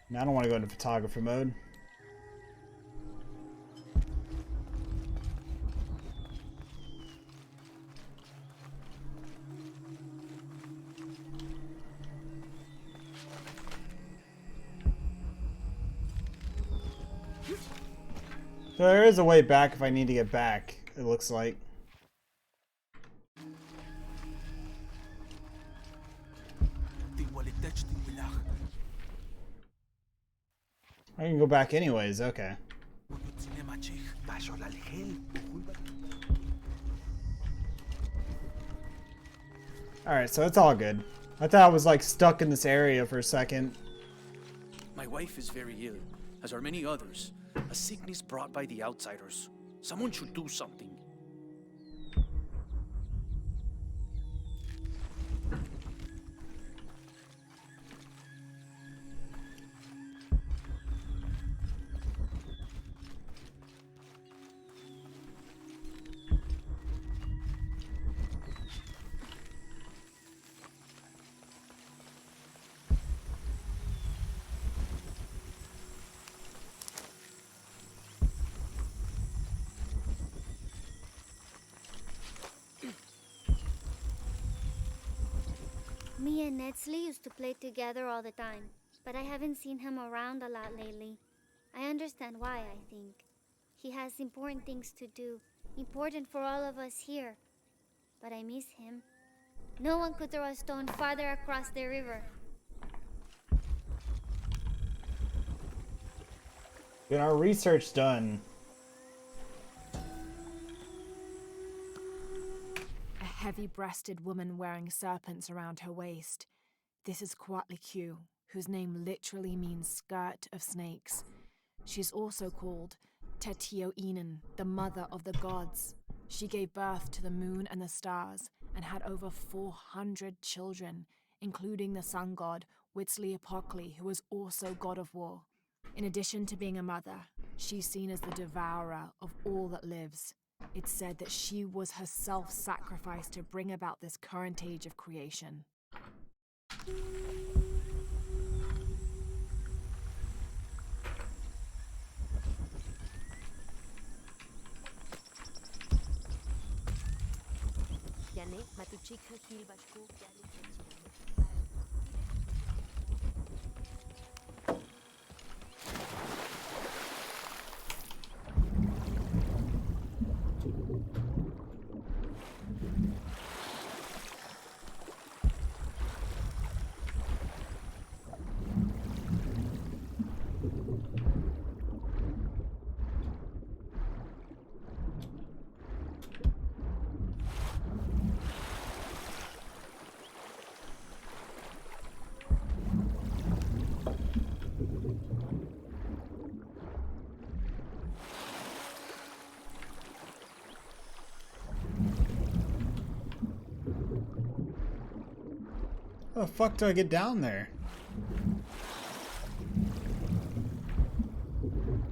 Now I don't want to go into photographer mode. So there is a way back if I need to get back, it looks like. I can go back anyways, okay. Alright, so it's all good. I thought I was like stuck in this area for a second. My wife is very ill, as are many others. A sickness brought by the outsiders. Someone should do something. Me and Nedsley used to play together all the time, but I haven't seen him around a lot lately. I understand why, I think. He has important things to do, important for all of us here. But I miss him. No one could throw a stone farther across the river. Get our research done. A heavy-breasted woman wearing serpents around her waist. This is Coatlicue, whose name literally means skirt of snakes. She's also called Tetioinen, the mother of the gods. She gave birth to the moon and the stars and had over 400 children, including the sun god Huitzilopochtli, who was also god of war. In addition to being a mother, she's seen as the devourer of all that lives. It's said that she was herself sacrificed to bring about this current age of creation. How the fuck do I get down there?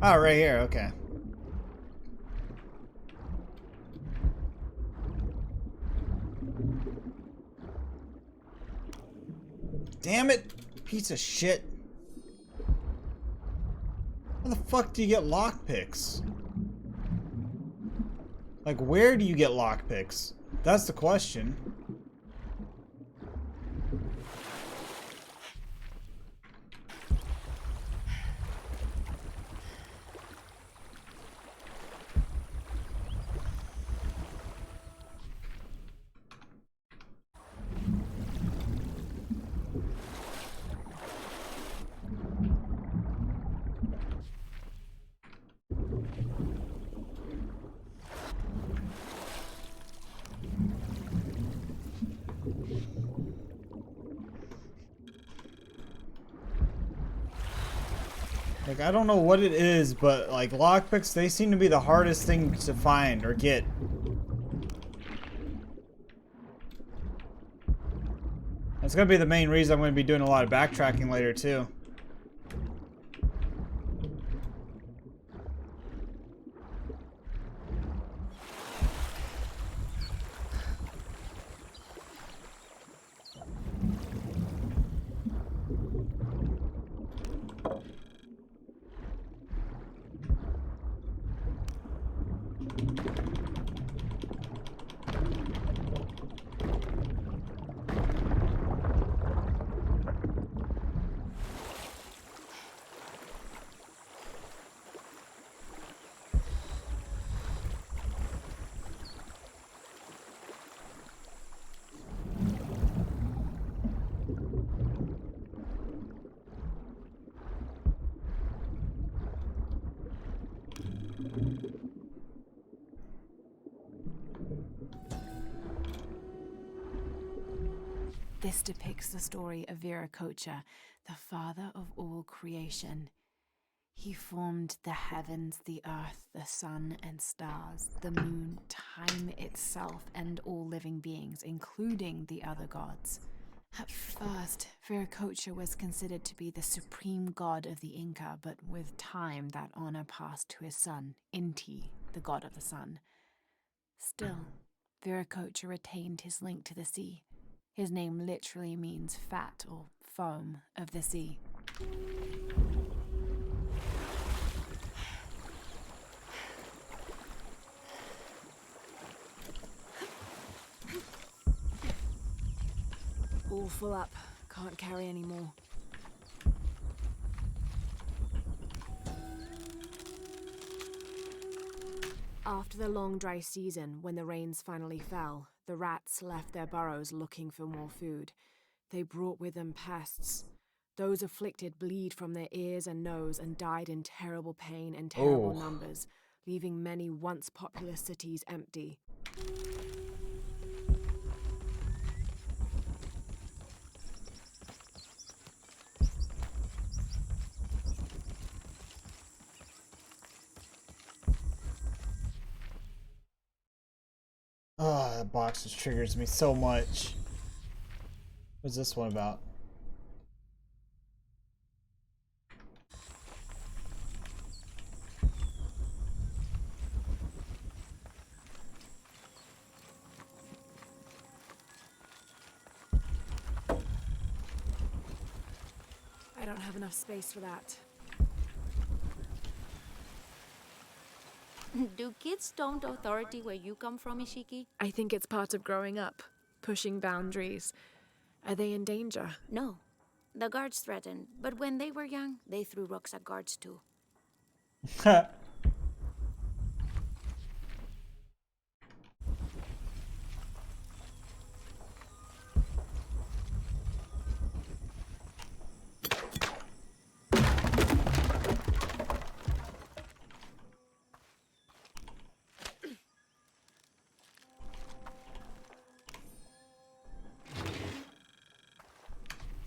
Oh, right here, okay. Damn it! Piece of shit. How the fuck do you get lockpicks? Like, where do you get lockpicks? That's the question. Like, I don't know what it is, but, like, lockpicks, they seem to be the hardest thing to find or get. That's gonna be the main reason I'm gonna be doing a lot of backtracking later, too. This depicts the story of Viracocha, the father of all creation. He formed the heavens, the earth, the sun and stars, the moon, time itself, and all living beings, including the other gods. At first, Viracocha was considered to be the supreme god of the Inca, but with time that honor passed to his son, Inti, the god of the sun. Still, Viracocha retained his link to the sea. His name literally means fat or foam of the sea. All full up. Can't carry any more. After the long dry season, when the rains finally fell, the rats left their burrows looking for more food. They brought with them pests. Those afflicted bleed from their ears and nose and died in terrible pain and terrible numbers, leaving many once populous cities empty. Oh, that box just triggers me so much. What's this one about? I don't have enough space for that. Do kids don't authority where you come from, Ishiki? I think it's part of growing up, pushing boundaries. Are they in danger? No. The guards threatened, but when they were young, they threw rocks at guards too.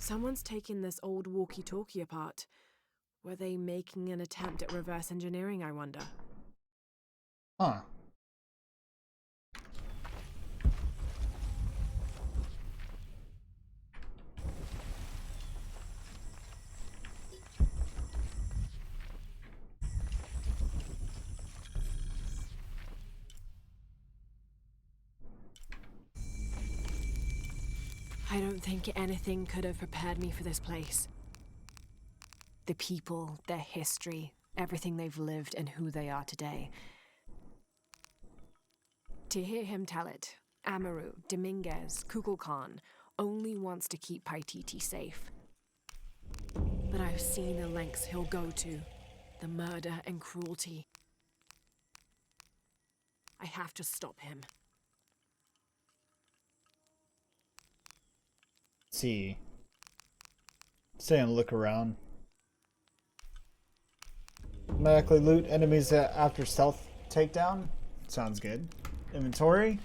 Someone's taken this old walkie-talkie apart. Were they making an attempt at reverse engineering, I wonder? Huh. I don't think anything could have prepared me for this place. The people, their history, everything they've lived and who they are today. To hear him tell it, Amaru, Dominguez, Kukulkan only wants to keep Paititi safe. But I've seen the lengths he'll go to, the murder and cruelty. I have to stop him. See. Stay and look around. Automatically loot enemies after stealth takedown. Sounds good. Inventory.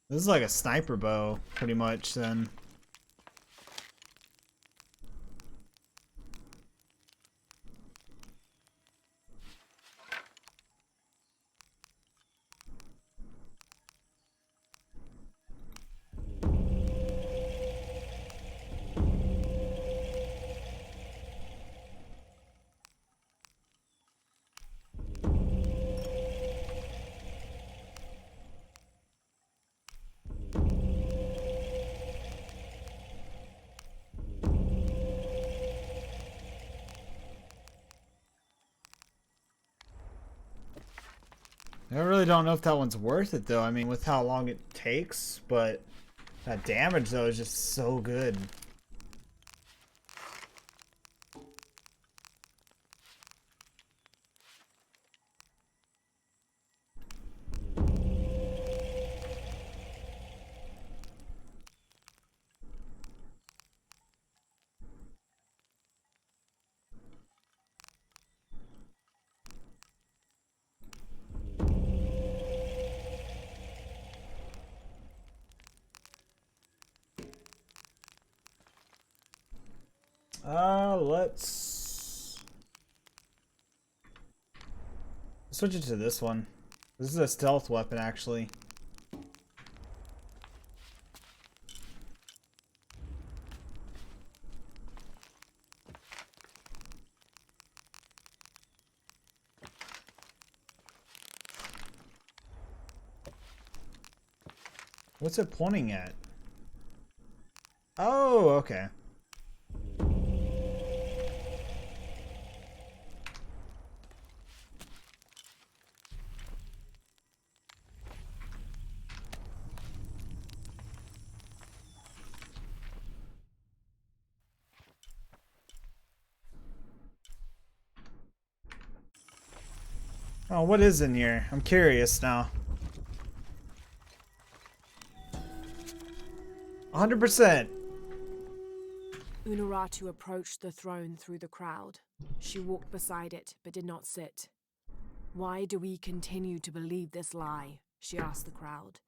This is like a sniper bow, pretty much, then. I really don't know if that one's worth it, though. I mean, with how long it takes, but that damage, though, is just so good. Let's switch it to this one. This is a stealth weapon, actually. What's it pointing at? Oh, okay. Oh, what is in here? I'm curious now. 100%. Unuratu approached the throne through the crowd. She walked beside it, but did not sit. Why do we continue to believe this lie? She asked the crowd.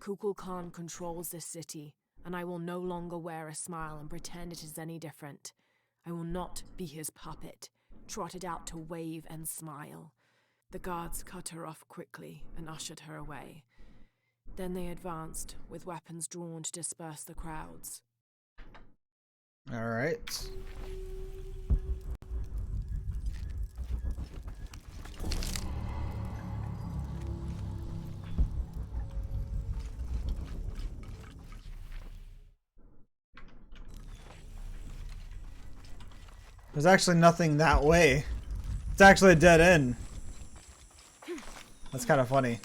Kukulkan controls this city, and I will no longer wear a smile and pretend it is any different. I will not be his puppet, trotted out to wave and smile. The guards cut her off quickly and ushered her away. Then they advanced, with weapons drawn to disperse the crowds. All right. There's actually nothing that way. It's actually a dead end. That's kind of funny.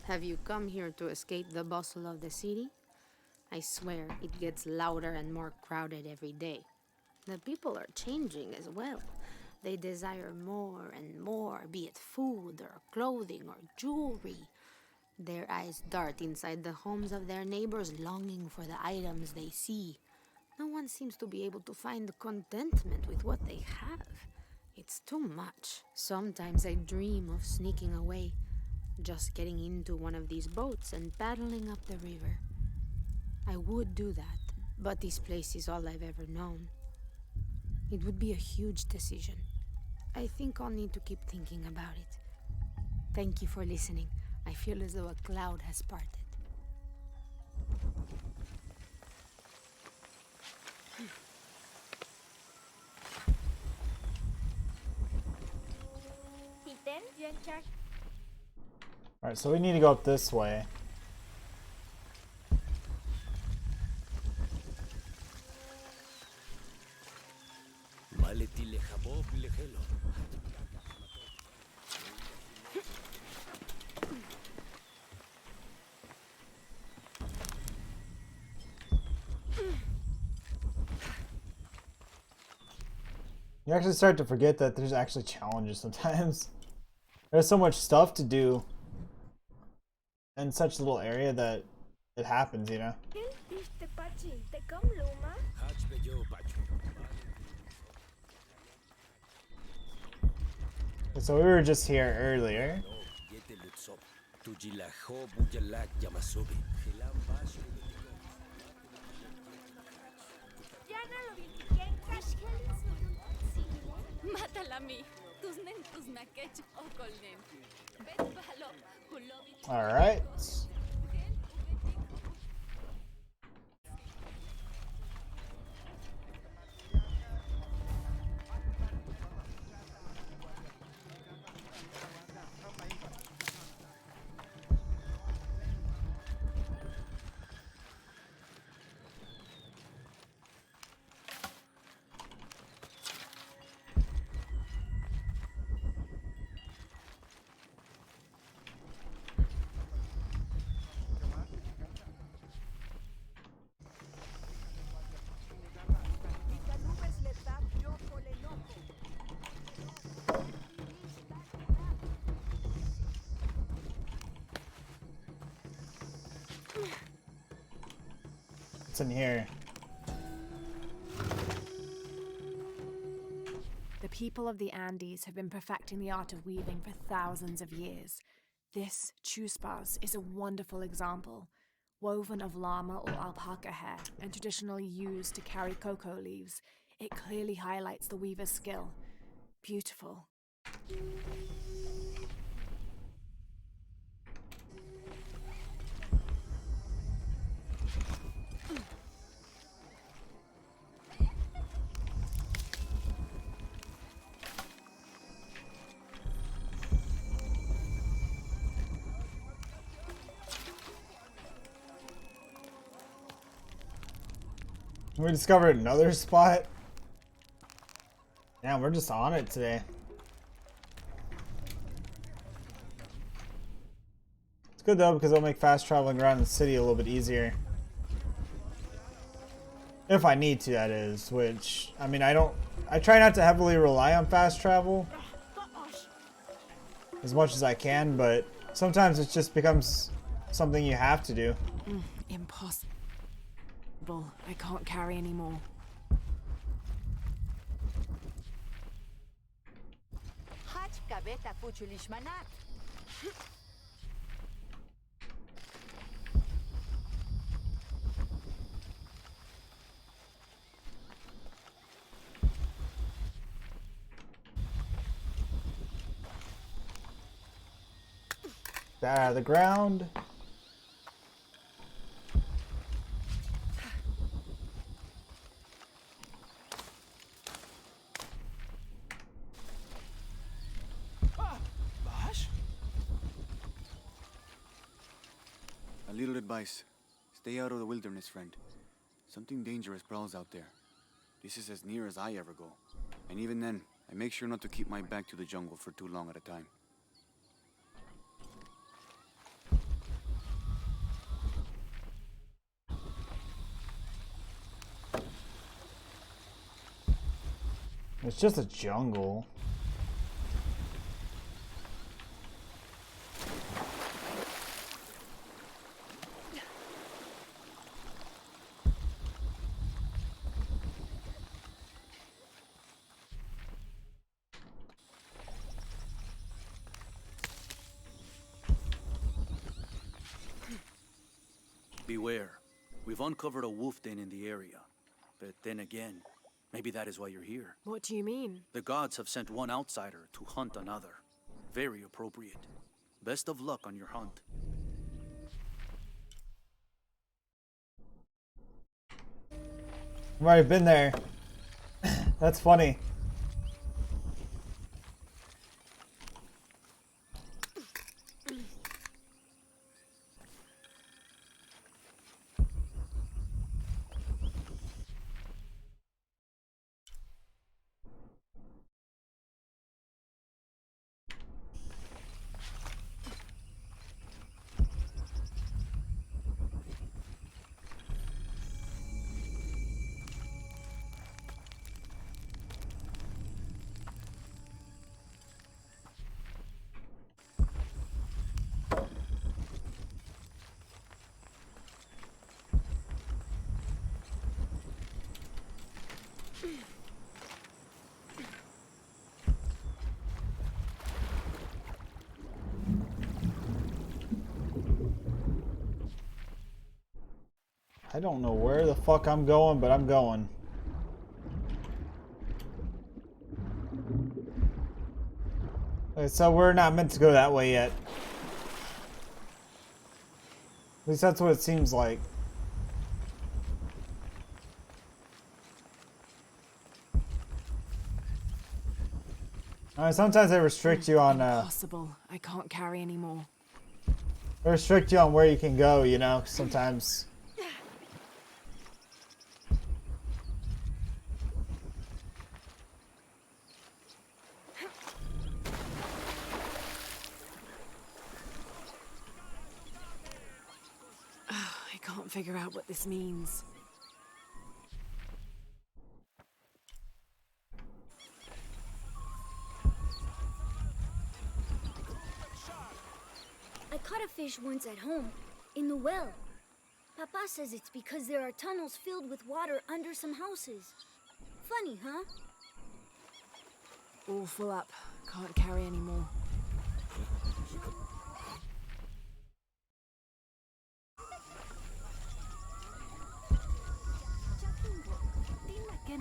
Have you come here to escape the bustle of the city? I swear, it gets louder and more crowded every day. The people are changing as well. They desire more and more, be it food or clothing or jewelry. Their eyes dart inside the homes of their neighbors, longing for the items they see. No one seems to be able to find contentment with what they have. It's too much. Sometimes I dream of sneaking away, just getting into one of these boats and paddling up the river. I would do that, but this place is all I've ever known. It would be a huge decision. I think I'll need to keep thinking about it. Thank you for listening. I feel as though a cloud has parted. Alright, so we need to go up this way. You actually start to forget that there's actually challenges sometimes. There's so much stuff to do in such little area that it happens, you know? So we were just here earlier. All right. What's in here? The people of the Andes have been perfecting the art of weaving for thousands of years. This chuspas is a wonderful example, woven of llama or alpaca hair and traditionally used to carry cocoa leaves. It clearly highlights the weaver's skill. Beautiful. We discovered another spot. Yeah, we're just on it today. It's good though because it'll make fast traveling around the city a little bit easier. If I need to, that is, which, I mean, I try not to heavily rely on fast travel as much as I can, but sometimes it just becomes something you have to do. Impossible. I can't carry anymore. That out of the ground. A little advice. Stay out of the wilderness, friend. Something dangerous prowls out there. This is as near as I ever go. And even then, I make sure not to keep my back to the jungle for too long at a time. It's just a jungle. Beware. We've uncovered a wolf den in the area. But then again, maybe that is why you're here. What do you mean? The gods have sent one outsider to hunt another. Very appropriate. Best of luck on your hunt. I've already been there. That's funny. I don't know where the fuck I'm going, but I'm going. Okay, so we're not meant to go that way yet. At least that's what it seems like. Sometimes they restrict you on Impossible. I can't carry anymore. they restrict you on where you can go, you know, sometimes. I can't figure out what this means. I caught a fish once at home, in the well. Papa says it's because there are tunnels filled with water under some houses. Funny, huh? All full up. Can't carry anymore.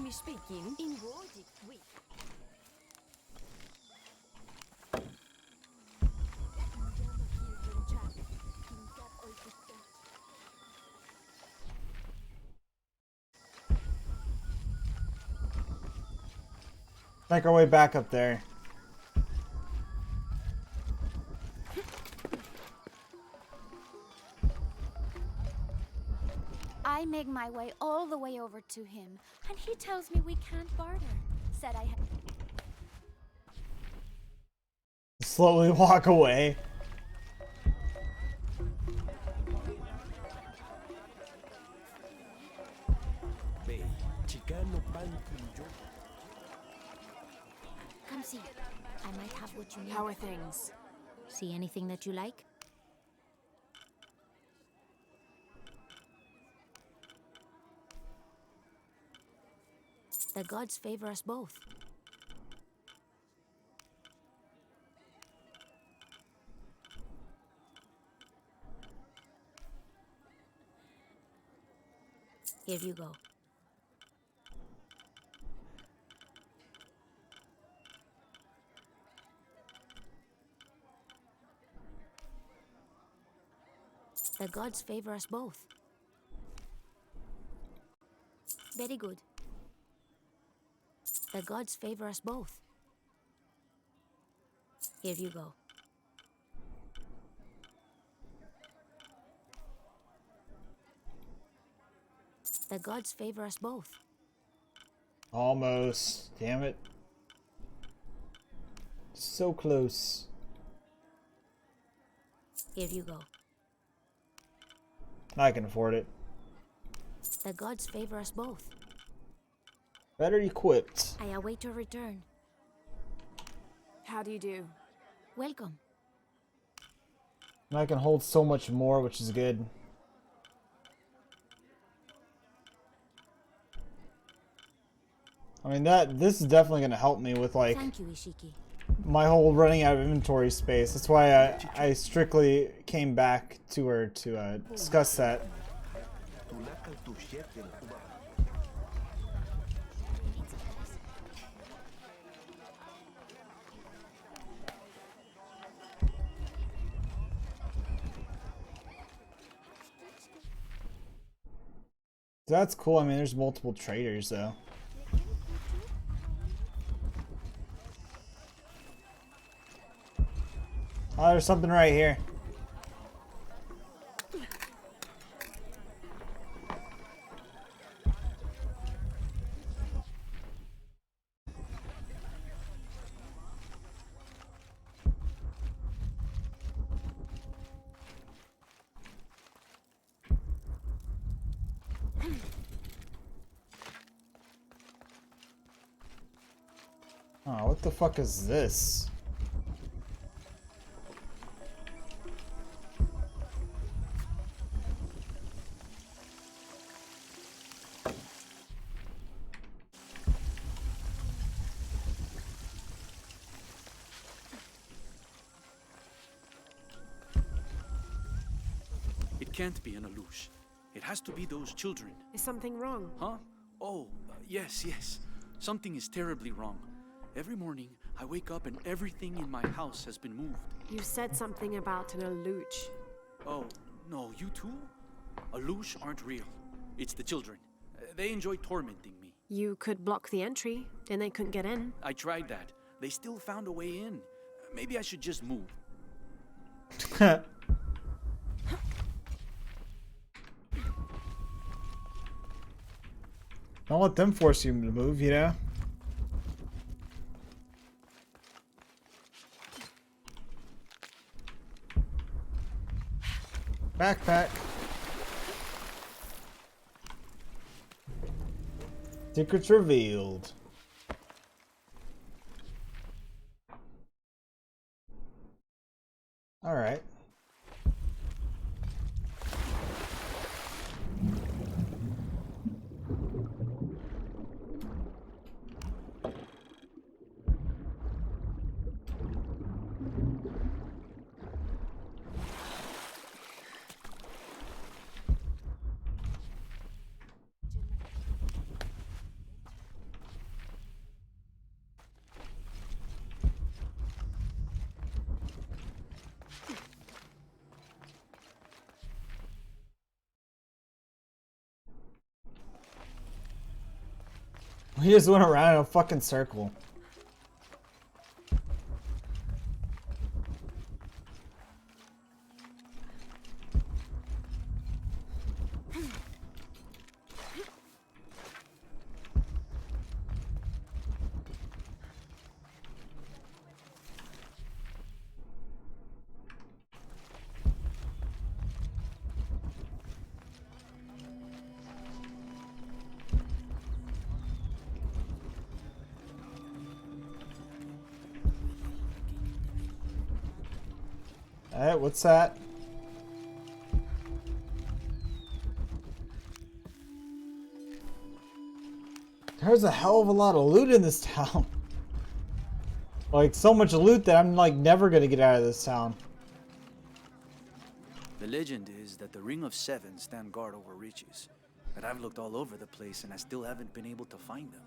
me speaking in Nordic week. Make our way back up there. I make my way all the way over to him, and he tells me we can't barter. Said I had. Slowly walk away. Come see. I might have what you need. How are things? See anything that you like? The gods favor us both. Here you go. The gods favor us both. Very good. The gods favor us both. Here you go. The gods favor us both. Almost. Damn it. So close. Here you go. I can afford it. The gods favor us both. Better equipped. I await your return. How do you do? Welcome. And I can hold so much more, which is good. I mean, this is definitely going to help me with, like, Thank you, Ishiki. my whole running out of inventory space. That's why I strictly came back to her to discuss that. That's cool. I mean, there's multiple traders, though. Oh, there's something right here. Oh, what the fuck is this? It can't be an Alush. It has to be those children. Is something wrong? Huh? Oh, yes, yes. Something is terribly wrong. Every morning, I wake up and everything in my house has been moved. You said something about an Aluch. Oh, no, you too? Alush aren't real. It's the children. They enjoy tormenting me. You could block the entry, then they couldn't get in. I tried that. They still found a way in. Maybe I should just move. Don't let them force you to move, you know? Backpack. Secrets revealed. All right. We just went around in a fucking circle. Alright, what's that? There's a hell of a lot of loot in this town. Like, so much loot that I'm like never gonna get out of this town. The legend is that the Ring of Seven stand guard over riches. But I've looked all over the place and I still haven't been able to find them.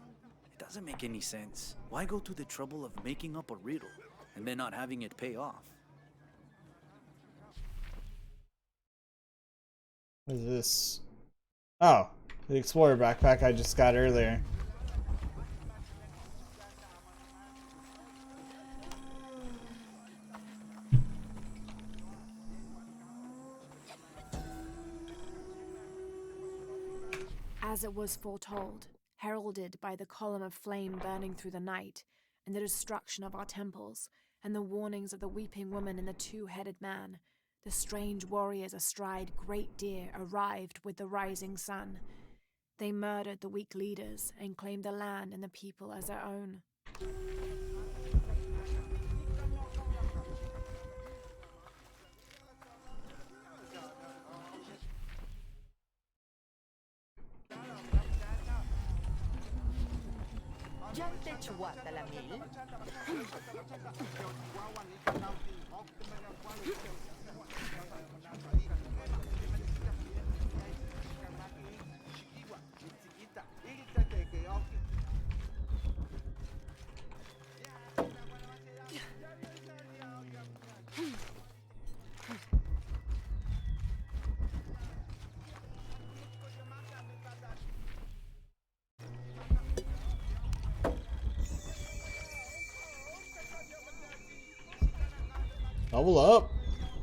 It doesn't make any sense. Why go to the trouble of making up a riddle and then not having it pay off? What is this? Oh, the Explorer backpack I just got earlier. As it was foretold, heralded by the column of flame burning through the night, and the destruction of our temples, and the warnings of the weeping woman and the two-headed man, the strange warriors astride great deer arrived with the rising sun. They murdered the weak leaders and claimed the land and the people as their own. Level up?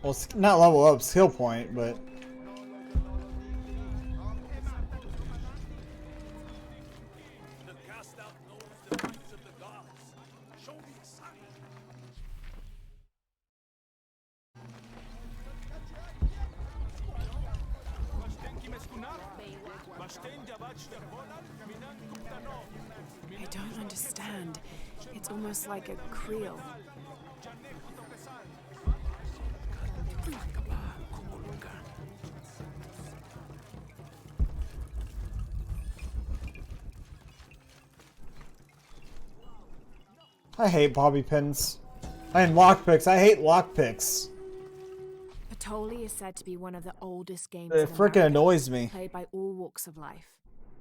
Well, not level up, skill point, but... I don't understand. It's almost like a creel. I hate bobby pins. And lockpicks. I hate lockpicks. Patoli is said to be one of the oldest games It in freaking America, annoys me. played by all walks of life.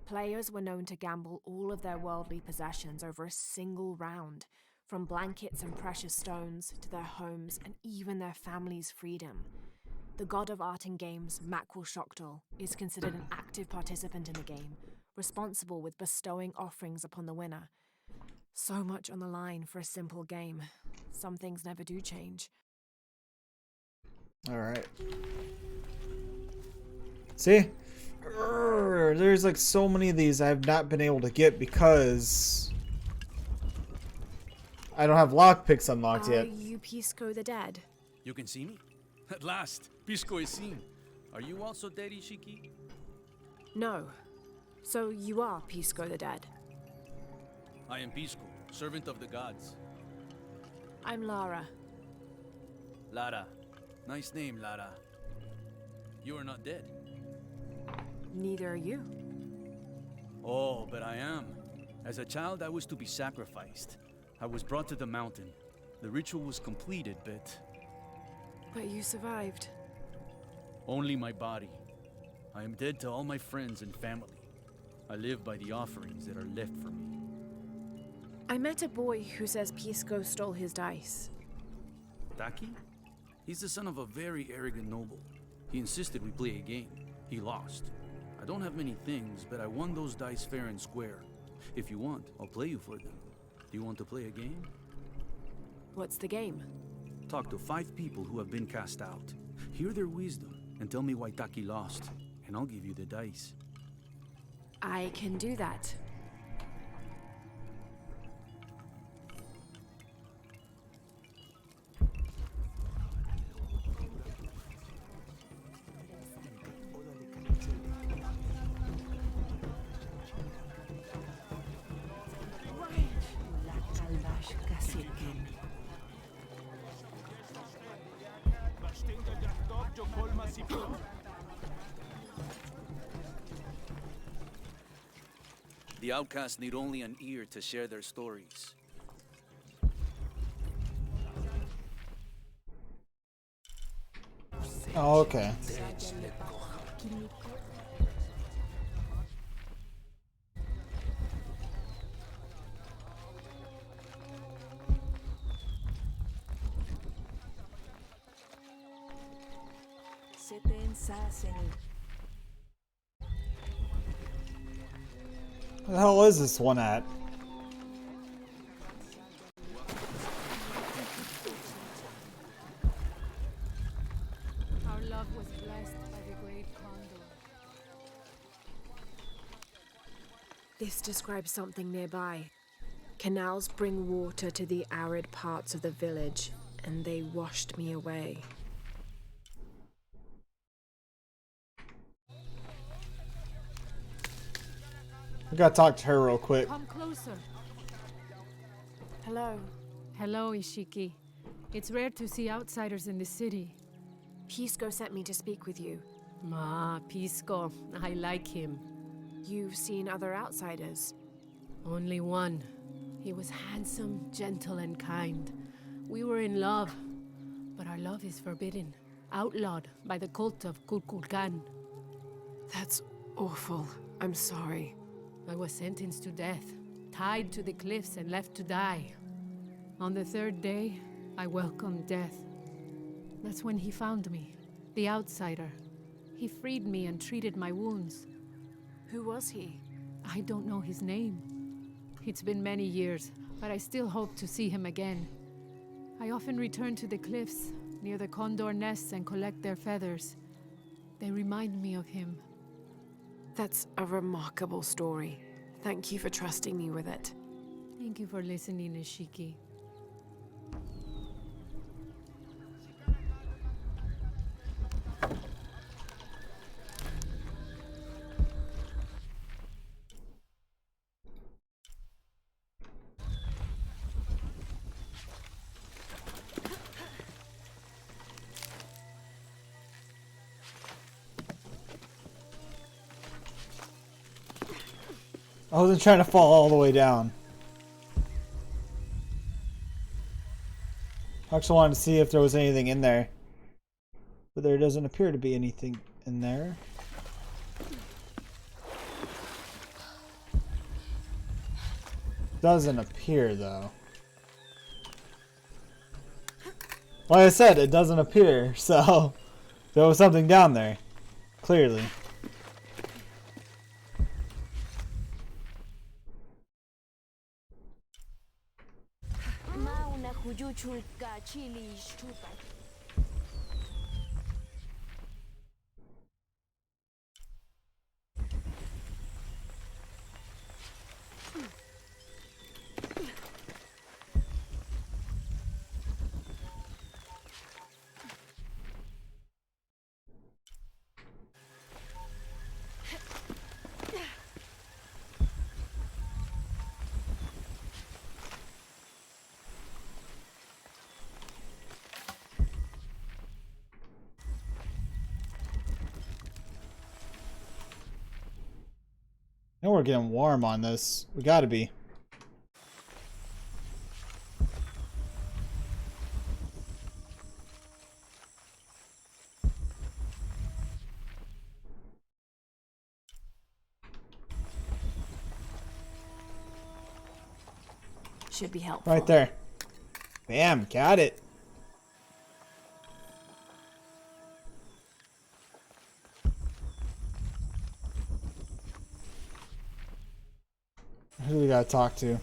Players were known to gamble all of their worldly possessions over a single round, from blankets and precious stones to their homes and even their family's freedom. The god of art and games, Makwul Shokdal, is considered an active participant in the game, responsible with bestowing offerings upon the winner. So much on the line for a simple game. Some things never do change. Alright. See? There's like so many of these I've not been able to get because I don't have lockpicks unlocked yet. Are you Pisco the Dead? You can see me? At last, Pisco is seen. Are you also dead, Ishiki? No. So you are Pisco the Dead? I am Pisco, servant of the gods. I'm Lara. Lara. Nice name, Lara. You are not dead. Neither are you. Oh, but I am. As a child, I was to be sacrificed. I was brought to the mountain. The ritual was completed, but But you survived. only my body. I am dead to all my friends and family. I live by the offerings that are left for me. I met a boy who says Pisco stole his dice. Taki? He's the son of a very arrogant noble. He insisted we play a game. He lost. I don't have many things, but I won those dice fair and square. If you want, I'll play you for them. Do you want to play a game? What's the game? Talk to 5 people who have been cast out. Hear their wisdom and tell me why Taki lost, and I'll give you the dice. I can do that. The outcasts need only an ear to share their stories. Oh, okay. Where the hell is this one at? Our love was blessed by the great condor. This describes something nearby. Canals bring water to the arid parts of the village, and they washed me away. I gotta talk to her real quick. Come closer. Hello. Hello, Ishiki. It's rare to see outsiders in the city. Pisco sent me to speak with you. Pisco. I like him. You've seen other outsiders? Only one. He was handsome, gentle, and kind. We were in love, but our love is forbidden, outlawed by the cult of Kukulkan. That's awful. I'm sorry. I was sentenced to death, tied to the cliffs and left to die. On the 3rd day, I welcomed death. That's when he found me, the outsider. He freed me and treated my wounds. Who was he? I don't know his name. It's been many years, but I still hope to see him again. I often return to the cliffs, near the condor nests, and collect their feathers. They remind me of him. That's a remarkable story. Thank you for trusting me with it. Thank you for listening, Ishiki. I wasn't trying to fall all the way down. I actually wanted to see if there was anything in there. But there doesn't appear to be anything in there. Doesn't appear though. Like I said, it doesn't appear, so there was something down there. Clearly. Now we're getting warm on this. We gotta be. Should be helpful. Right there. Bam, got it. Who do we gotta talk to?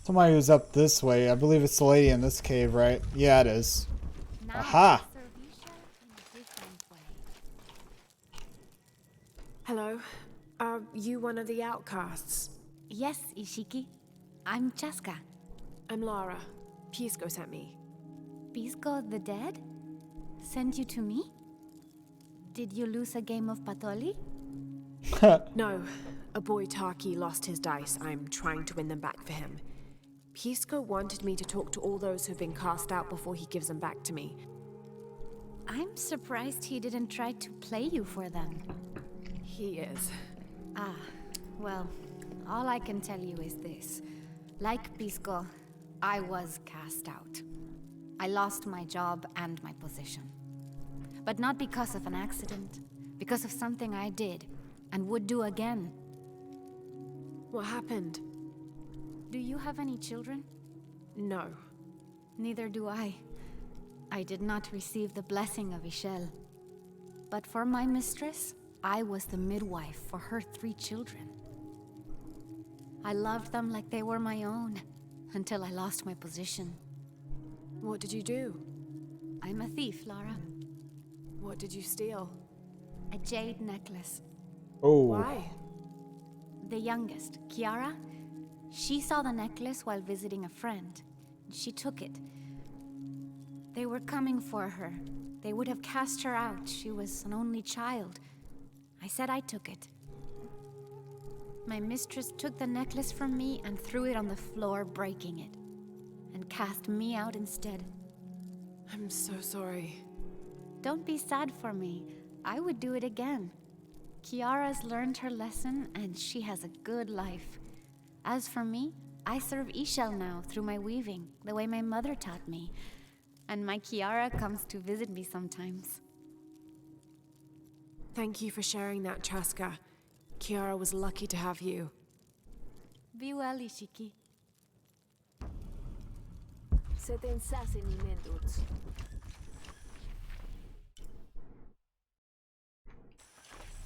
Somebody who's up this way. I believe it's the lady in this cave, right? Yeah, it is. Aha! Hello. Are you one of the outcasts? Yes, Ishiki. I'm Chaska. I'm Lara. Pisco sent me. Pisco the dead? Sent you to me? Did you lose a game of Patoli? No. A boy Taki lost his dice. I'm trying to win them back for him. Pisco wanted me to talk to all those who've been cast out before he gives them back to me. I'm surprised he didn't try to play you for them. He is. Ah, well, all I can tell you is this. Like Pisco, I was cast out. I lost my job and my position. But not because of an accident, because of something I did and would do again. What happened? Do you have any children? No. Neither do I. I did not receive the blessing of Ishel. But for my mistress, I was the midwife for her 3 children. I loved them like they were my own, until I lost my position. What did you do? I'm a thief, Lara. What did you steal? A jade necklace. Oh. Why? The youngest, Kiara, she saw the necklace while visiting a friend. She took it. They were coming for her. They would have cast her out. She was an only child. I said I took it. My mistress took the necklace from me and threw it on the floor, breaking it. And cast me out instead. I'm so sorry. Don't be sad for me. I would do it again. Kiara's learned her lesson and she has a good life. As for me, I serve Ishel now through my weaving, the way my mother taught me. And my Kiara comes to visit me sometimes. Thank you for sharing that, Chaska. Kiara was lucky to have you. Be well, Ishiki.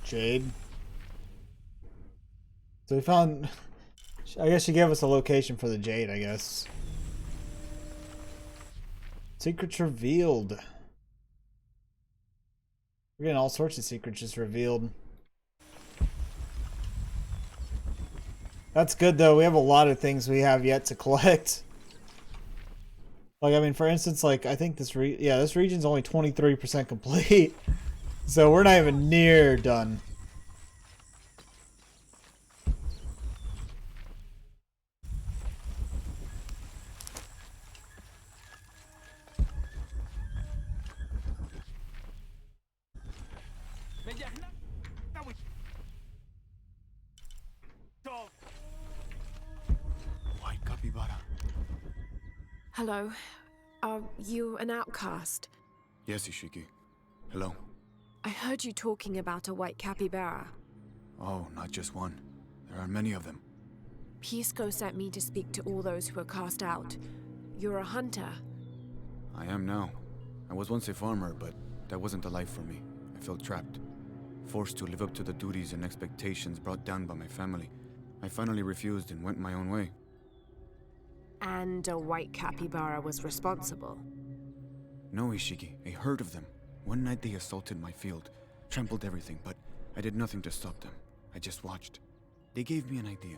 Jade. So we found... I guess she gave us a location for the jade, I guess. Secrets revealed. We're getting all sorts of secrets just revealed. That's good though. We have a lot of things we have yet to collect. Like, I mean, for instance, like, I think this this region's only 23% complete. So we're not even near done. White capybara. Hello. Are you an outcast? Yes, Ishiki. Hello. I heard you talking about a white capybara. Oh, not just one. There are many of them. Pisco sent me to speak to all those who are cast out. You're a hunter. I am now. I was once a farmer, but that wasn't the life for me. I felt trapped. Forced to live up to the duties and expectations brought down by my family. I finally refused and went my own way. And a white capybara was responsible. No, Ishiki. A herd of them. One night they assaulted my field, trampled everything, but I did nothing to stop them. I just watched. They gave me an idea.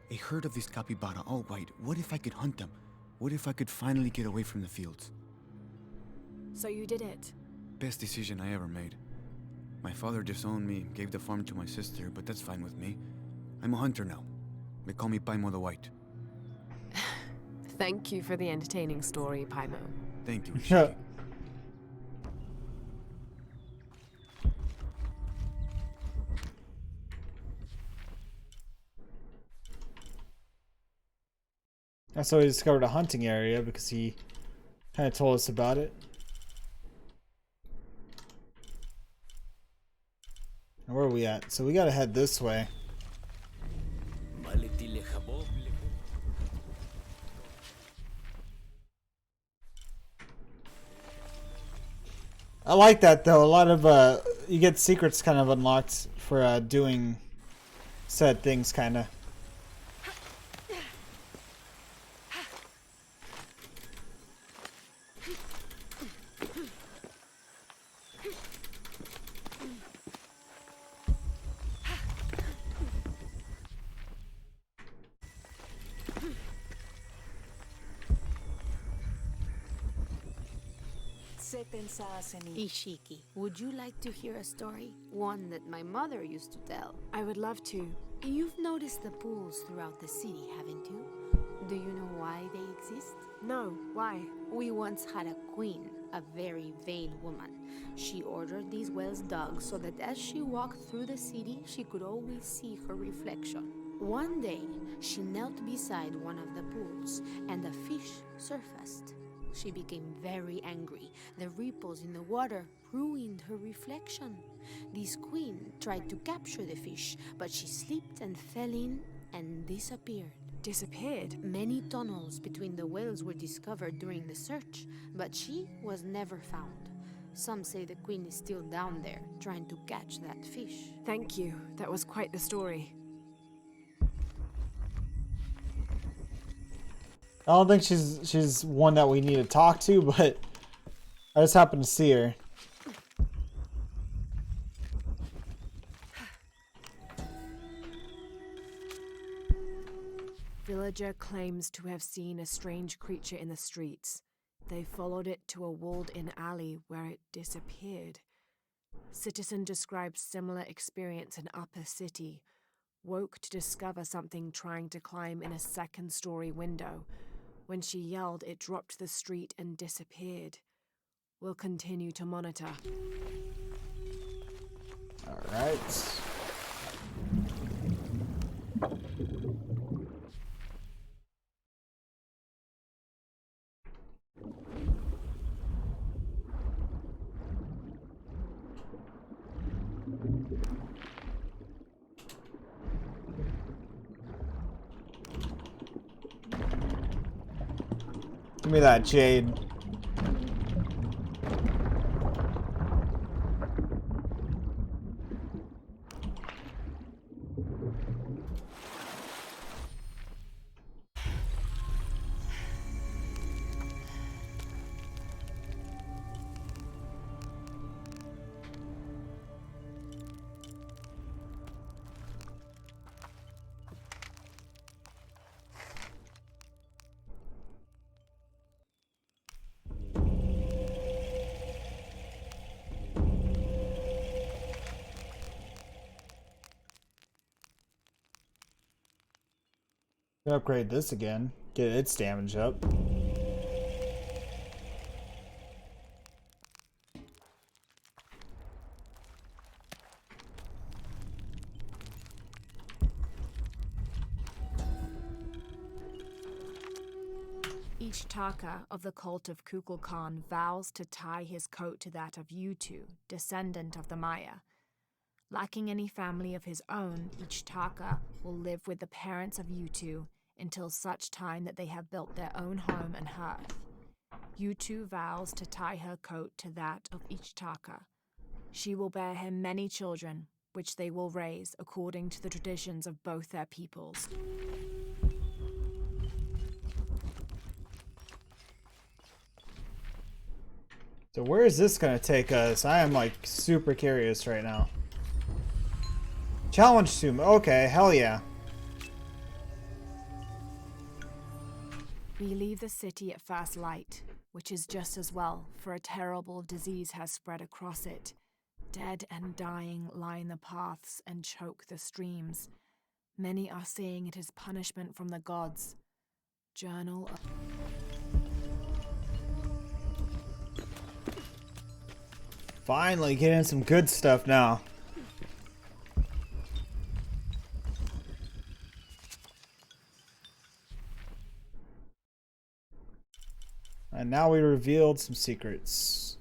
A herd of these capybara, all white. What if I could hunt them? What if I could finally get away from the fields? So you did it? Best decision I ever made. My father disowned me, gave the farm to my sister, but that's fine with me. I'm a hunter now. They call me Paimo the White. Thank you for the entertaining story, Paimo. Thank you, Ishiki. That's how we discovered a hunting area, because he kind of told us about it. And where are we at? So we gotta head this way. I like that though. A lot of you get secrets kind of unlocked for doing said things, kind of. Ishiki, would you like to hear a story? One that my mother used to tell. I would love to. You've noticed the pools throughout the city, haven't you? Do you know why they exist? No, why? We once had a queen, a very vain woman. She ordered these wells dug so that as she walked through the city, she could always see her reflection. One day, she knelt beside one of the pools, and a fish surfaced. She became very angry. The ripples in the water ruined her reflection. This queen tried to capture the fish, but she slipped and fell in and disappeared. Disappeared? Many tunnels between the wells were discovered during the search, but she was never found. Some say the queen is still down there, trying to catch that fish. Thank you. That was quite the story. I don't think she's one that we need to talk to, but I just happened to see her. Villager claims to have seen a strange creature in the streets. They followed it to a walled-in alley where it disappeared. Citizen describes similar experience in Upper City. Woke to discover something trying to climb in a second-story window. When she yelled, it dropped to the street and disappeared. We'll continue to monitor. All right. Give me that jade. Upgrade this again. Get its damage up. Each Taka of the cult of Kukulkan vows to tie his coat to that of Yutu, descendant of the Maya. Lacking any family of his own, each Taka will live with the parents of Yutu until such time that they have built their own home and hearth. Yutu vows to tie her coat to that of each Taka. She will bear him many children, which they will raise according to the traditions of both their peoples. So where is this gonna take us? I am like super curious right now. Challenge Tomb. Okay, hell yeah. We leave the city at first light, which is just as well, for a terrible disease has spread across it. Dead and dying line the paths and choke the streams. Many are saying it is punishment from the gods. Journal of... Finally getting some good stuff now. And now we revealed some secrets.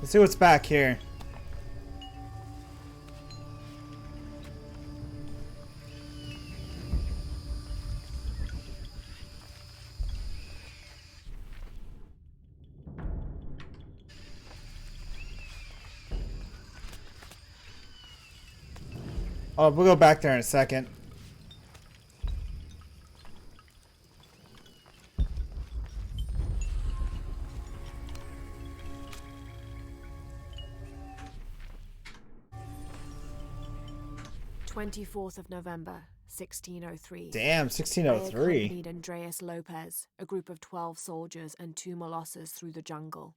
Let's see what's back here. Oh, we'll go back there in a second. November 1603. Damn, They 1603. accompanied Andreas Lopez, a group of 12 soldiers and 2 Molosses through the jungle.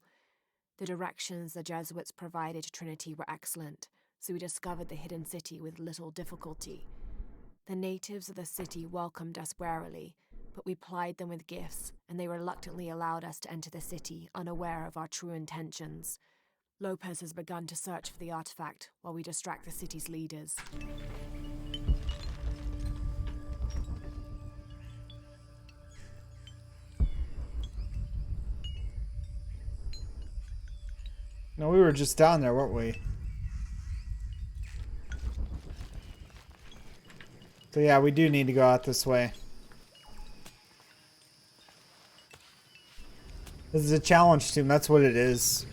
The directions the Jesuits provided to Trinity were excellent, so we discovered the hidden city with little difficulty. The natives of the city welcomed us warily, but we plied them with gifts, and they reluctantly allowed us to enter the city, unaware of our true intentions. Lopez has begun to search for the artifact while we distract the city's leaders. No, we were just down there, weren't we? So yeah, we do need to go out this way. This is a challenge tomb, that's what it is.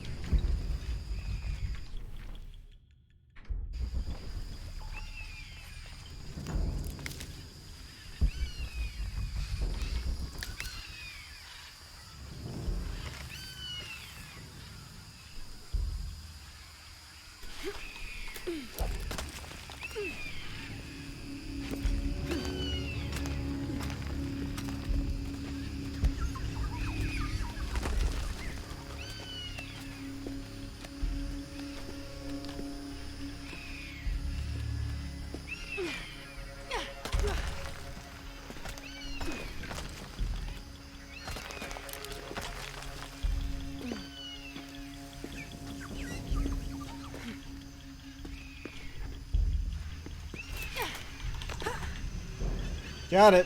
Got it.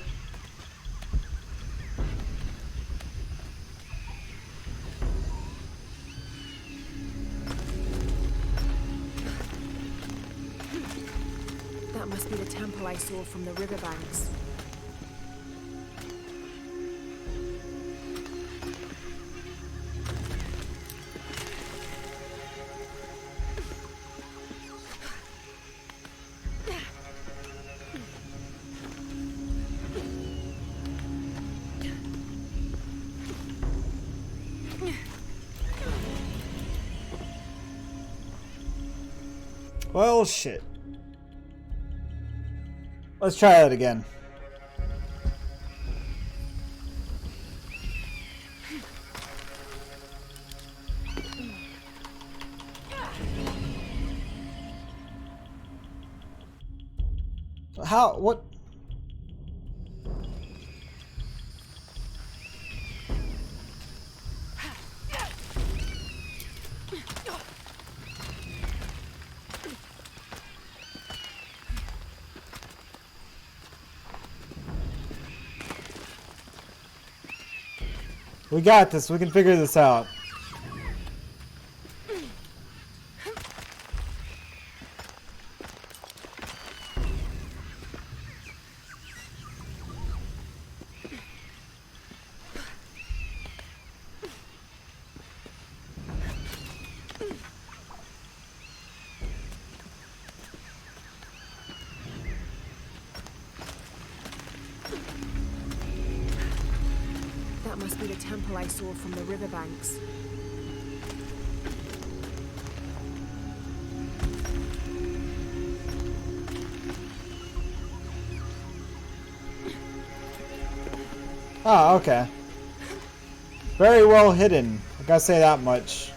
That must be the temple I saw from the riverbanks. Well, shit. Let's try that again. How? What? We got this. We can figure this out. That must be the temple I saw from the riverbanks. Oh, okay. Very well hidden. I gotta say that much.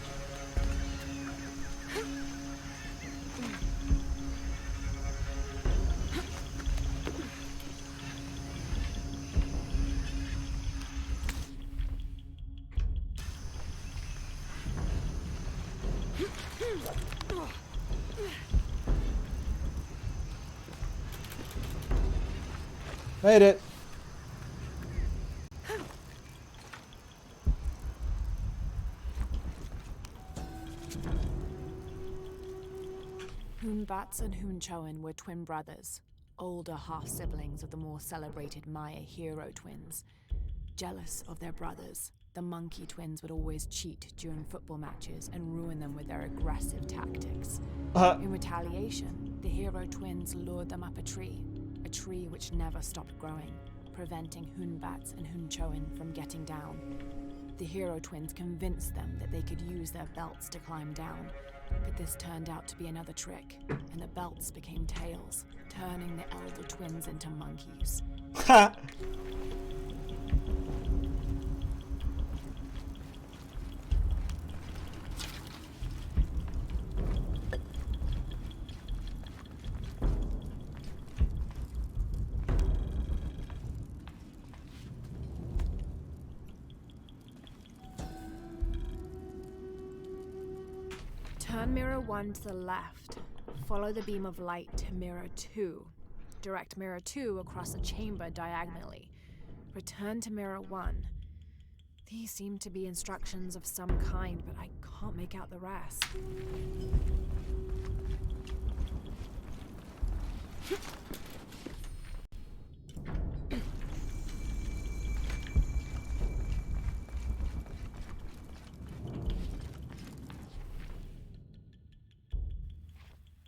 Made it. Hunbats and Hunchoin were twin brothers, older half-siblings of the more celebrated Maya hero twins. Jealous of their brothers, the monkey twins would always cheat during football matches and ruin them with their aggressive tactics. In retaliation, the hero twins lured them up a tree which never stopped growing, preventing Hunbats and Hunchoin from getting down. The hero twins convinced them that they could use their belts to climb down, but this turned out to be another trick, and the belts became tails, turning the elder twins into monkeys. Ha! Turn mirror 1 to the left. Follow the beam of light to mirror 2. Direct mirror 2 across the chamber diagonally. Return to mirror 1. These seem to be instructions of some kind, but I can't make out the rest.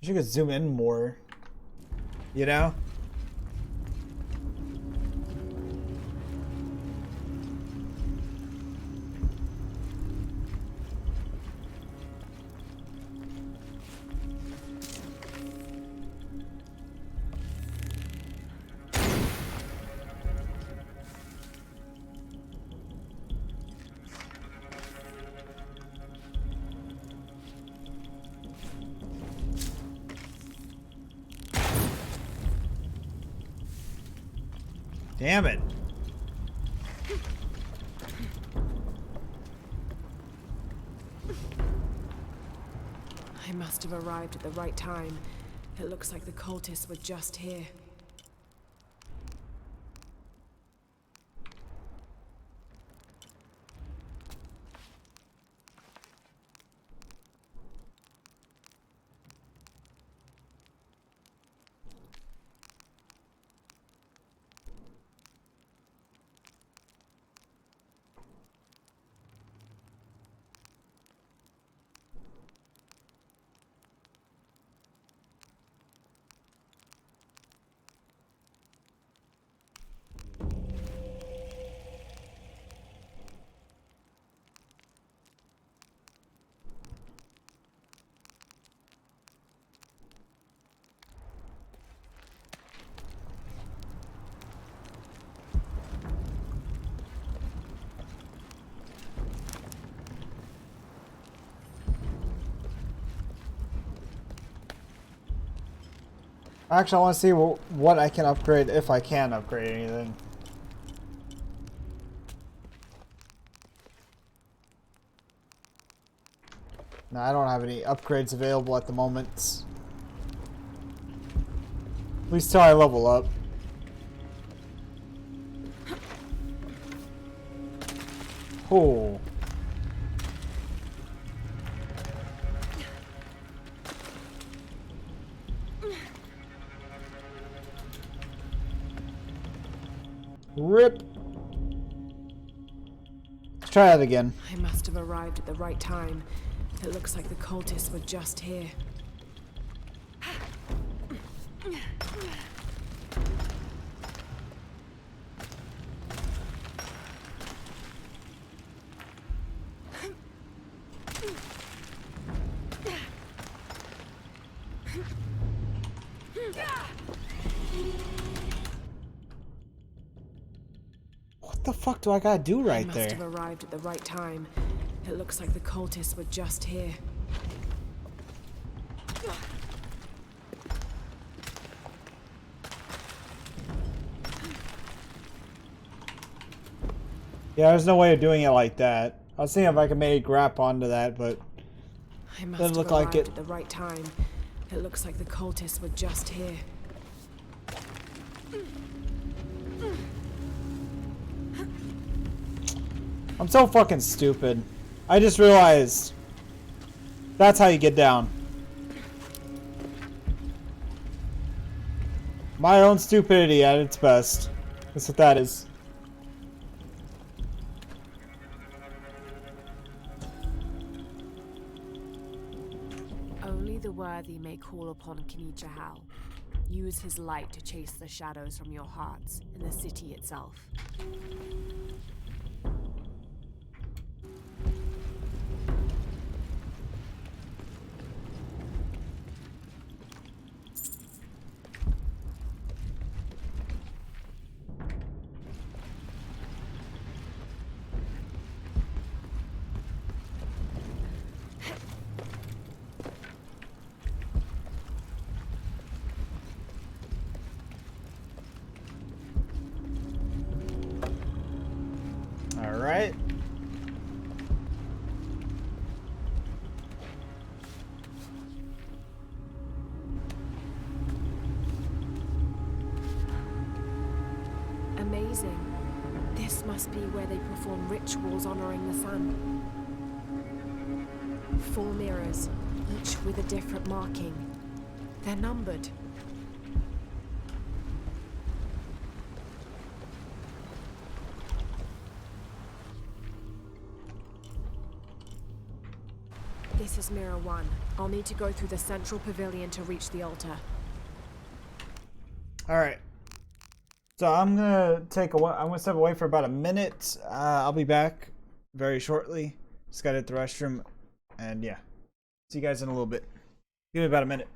You could zoom in more, you know? Damn it. I must have arrived at the right time. It looks like the cultists were just here. Actually, I want to see what I can upgrade, if I can upgrade anything. No, I don't have any upgrades available at the moment. At least till I level up. Oh. Rip. Let's try that again. I must have arrived at the right time. It looks like the cultists were just here. What the fuck do I gotta do right there? I must have arrived at the right time. It looks like the cultists were just here. Yeah, there's no way of doing it like that. I was thinking if I could maybe grab onto that, but I must doesn't have look like arrived it. at the right time. It looks like the cultists were just here. I'm so fucking stupid. I just realized that's how you get down. My own stupidity at its best. That's what that is. Only the worthy may call upon Knichahal. Use his light to chase the shadows from your hearts and the city itself. All right. Amazing. This must be where they perform rituals honoring the sun. 4 mirrors, each with a different marking. They're numbered. This is Mirror 1. I'll need to go through the central pavilion to reach the altar. All right. So I'm gonna step away for about a minute. I'll be back very shortly. Just gotta hit the restroom, and yeah, see you guys in a little bit. Give me about a minute.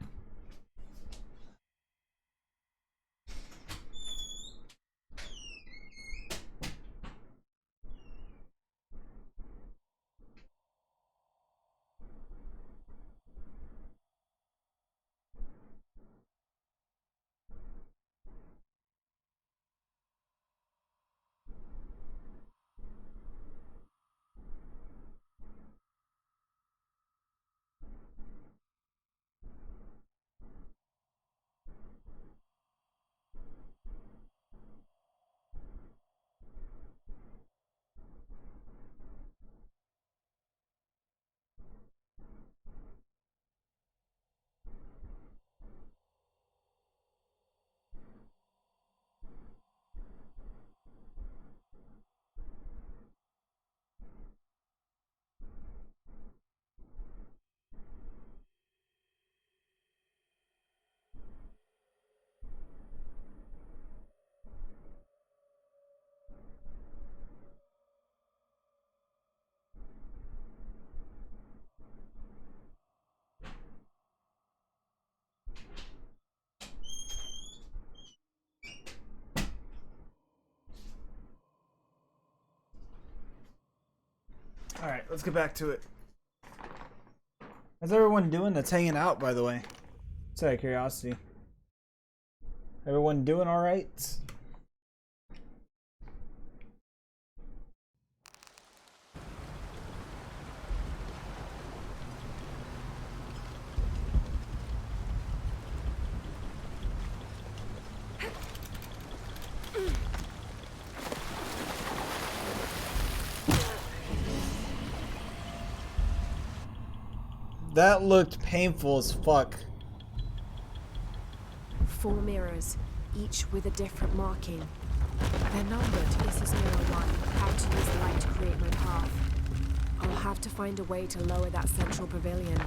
All right, let's get back to it. How's everyone doing that's hanging out, by the way? Just out of curiosity. Everyone doing all right? That looked painful as fuck. 4 mirrors, each with a different marking. They're numbered. This is Mirror 1. How to use the light to create my path. I'll have to find a way to lower that central pavilion.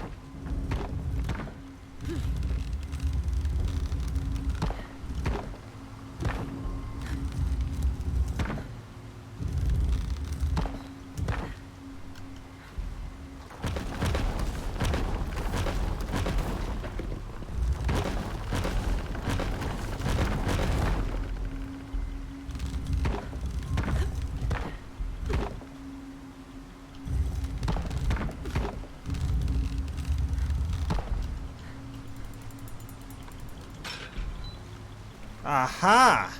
Aha!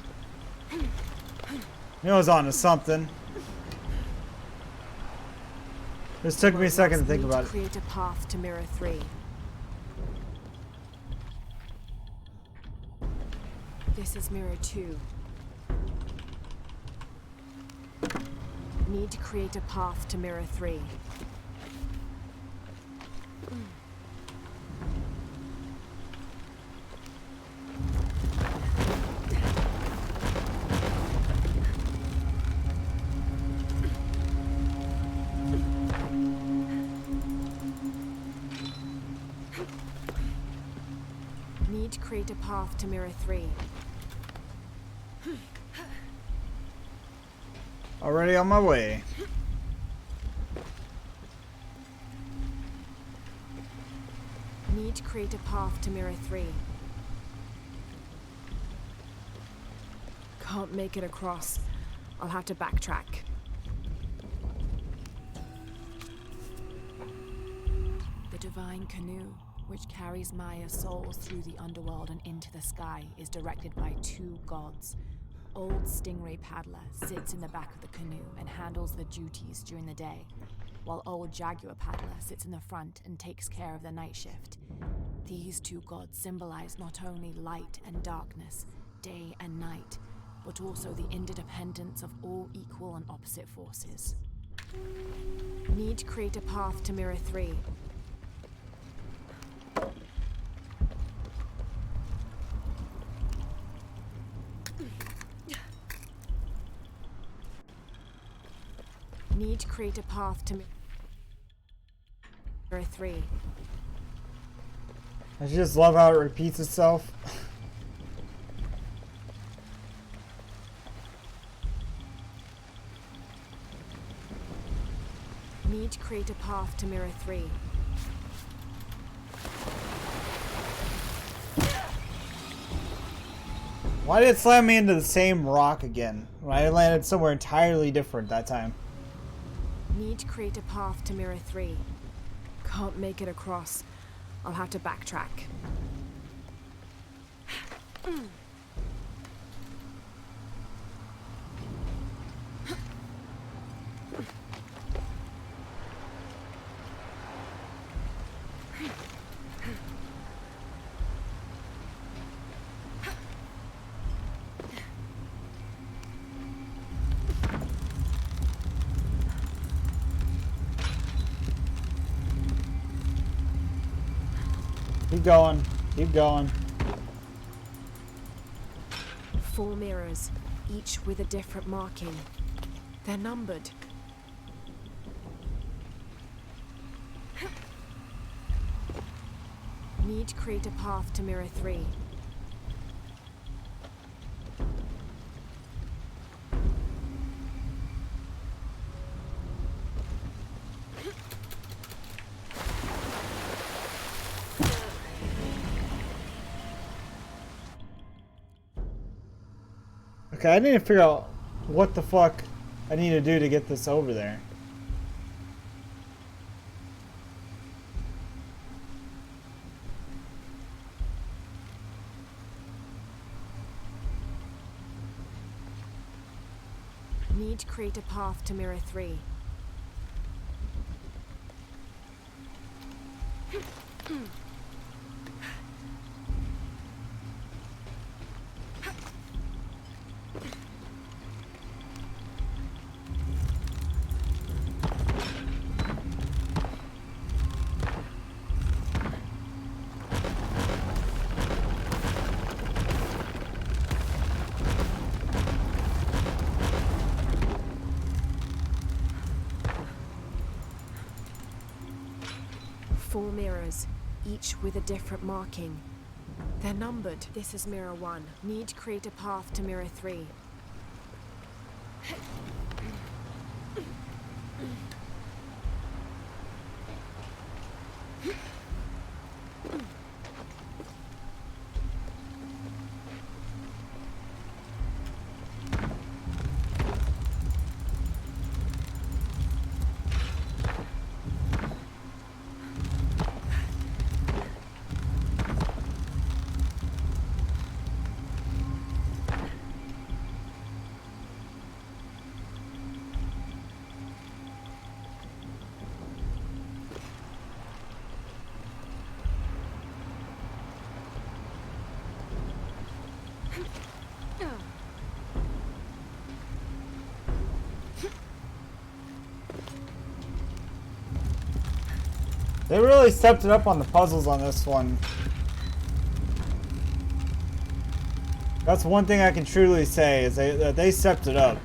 It was on to something. This took me a second to think about it. Create a path to Mirror 3. This is Mirror 2. Need to create a path to Mirror 3. create a path to Mirror 3. Already on my way. Need to create a path to Mirror 3. Can't make it across. I'll have to backtrack. The divine canoe, which carries Maya's souls through the underworld and into the sky, is directed by 2 gods. Old Stingray Paddler sits in the back of the canoe and handles the duties during the day, while Old Jaguar Paddler sits in the front and takes care of the night shift. These 2 gods symbolize not only light and darkness, day and night, but also the interdependence of all equal and opposite forces. Need to create a path to Mirror 3. Need to create a path to Mirror 3. I just love how it repeats itself. Need to create a path to Mirror 3. Why did it slam me into the same rock again? When I landed somewhere entirely different that time. Need to create a path to Mirror 3. Can't make it across. I'll have to backtrack. Keep going. Keep going. 4 mirrors, each with a different marking. They're numbered. Need to create a path to Mirror 3. Okay, I need to figure out what the fuck I need to do to get this over there. Need to create a path to Mirror 3. Four mirrors, each with a different marking. They're numbered. This is Mirror 1. Need to create a path to Mirror 3. They really stepped it up on the puzzles on this one. That's one thing I can truly say, is that they stepped it up.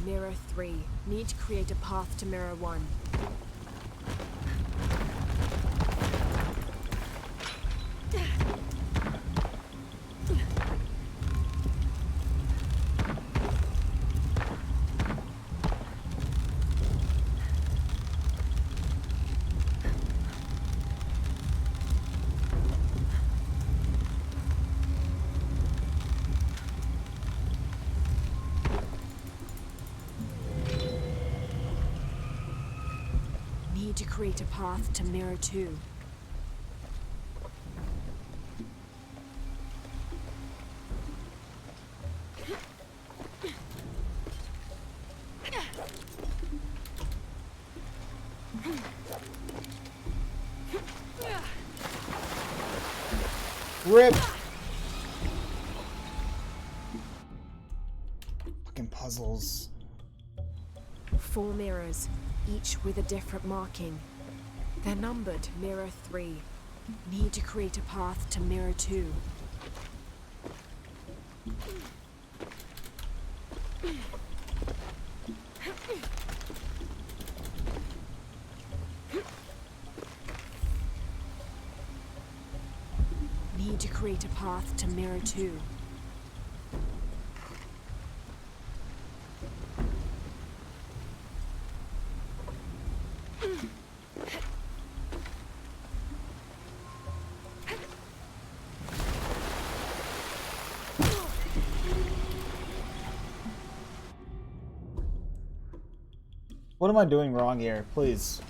Mirror 3. Need to create a path to Mirror 1. Need to create a path to Mirror 2. Rip! Fucking puzzles. 4 mirrors, each with a different marking. They're numbered Mirror 3. Need to create a path to Mirror 2. Need to create a path to Mirror 2. What am I doing wrong here? Please.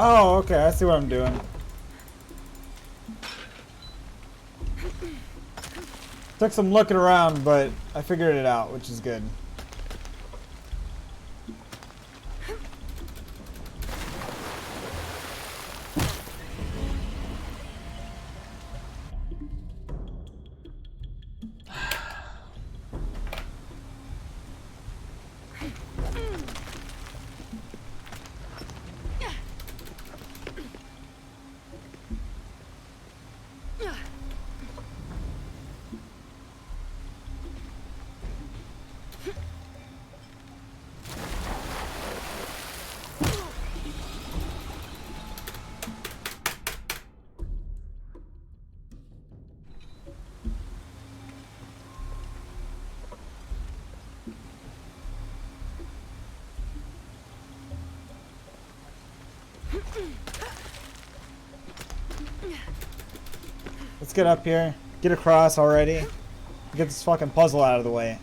Oh, okay, I see what I'm doing. Took some looking around, but I figured it out, which is good. Let's get up here. Get across already. Get this fucking puzzle out of the way.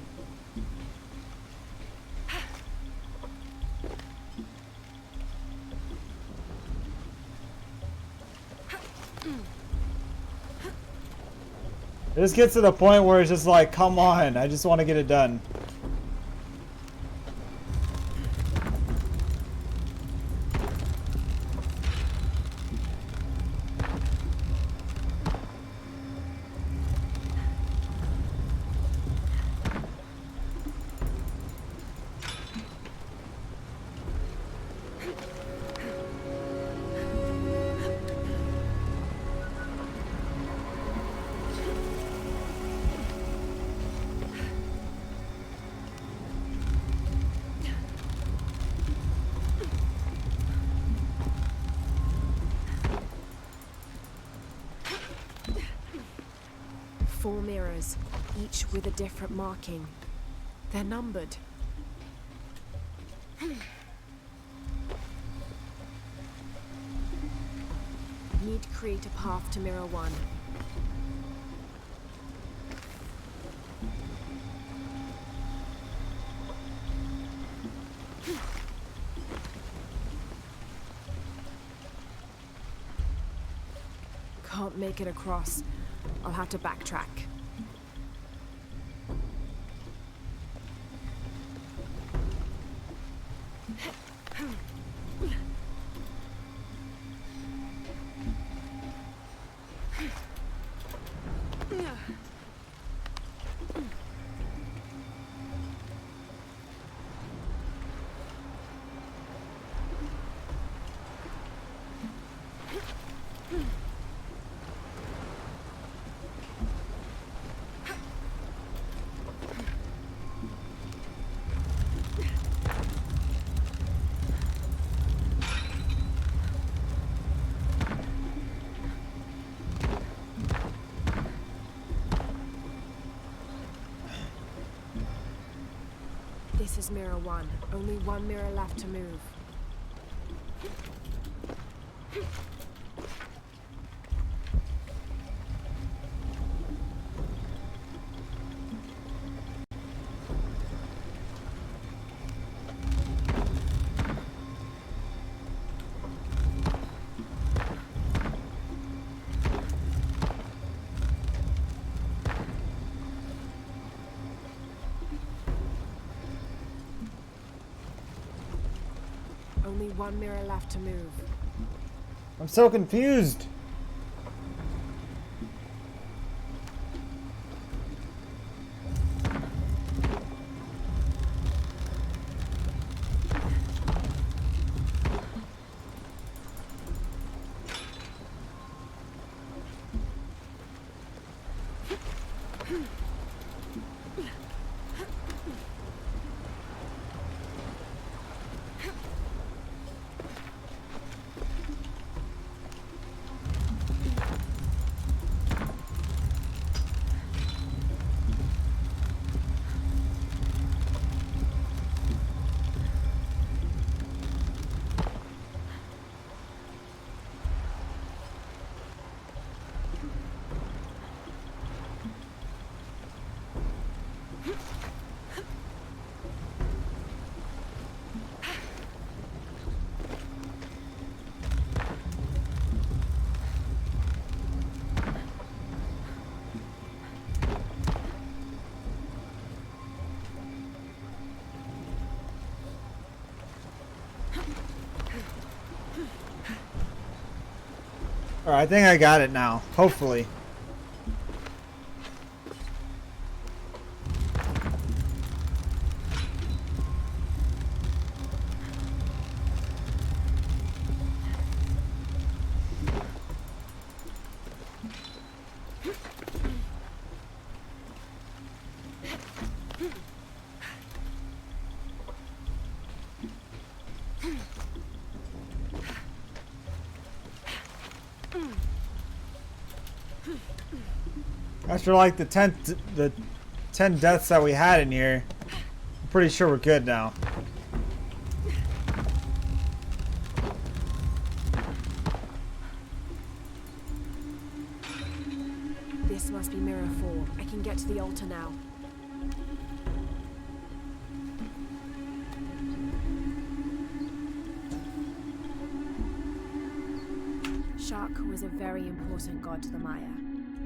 It just gets to the point where it's just like, come on, I just want to get it done. Four mirrors, each with a different marking. They're numbered. Need to create a path to Mirror 1. can't make it across. I'll have to backtrack. This is Mirror 1. Only one mirror left to move. Only one mirror left to move. I'm so confused. Alright, I think I got it now. Hopefully. After like the 10 deaths that we had in here, I'm pretty sure we're good now. This must be Mirror 4. I can get to the altar now. Shark was a very important god to the Maya.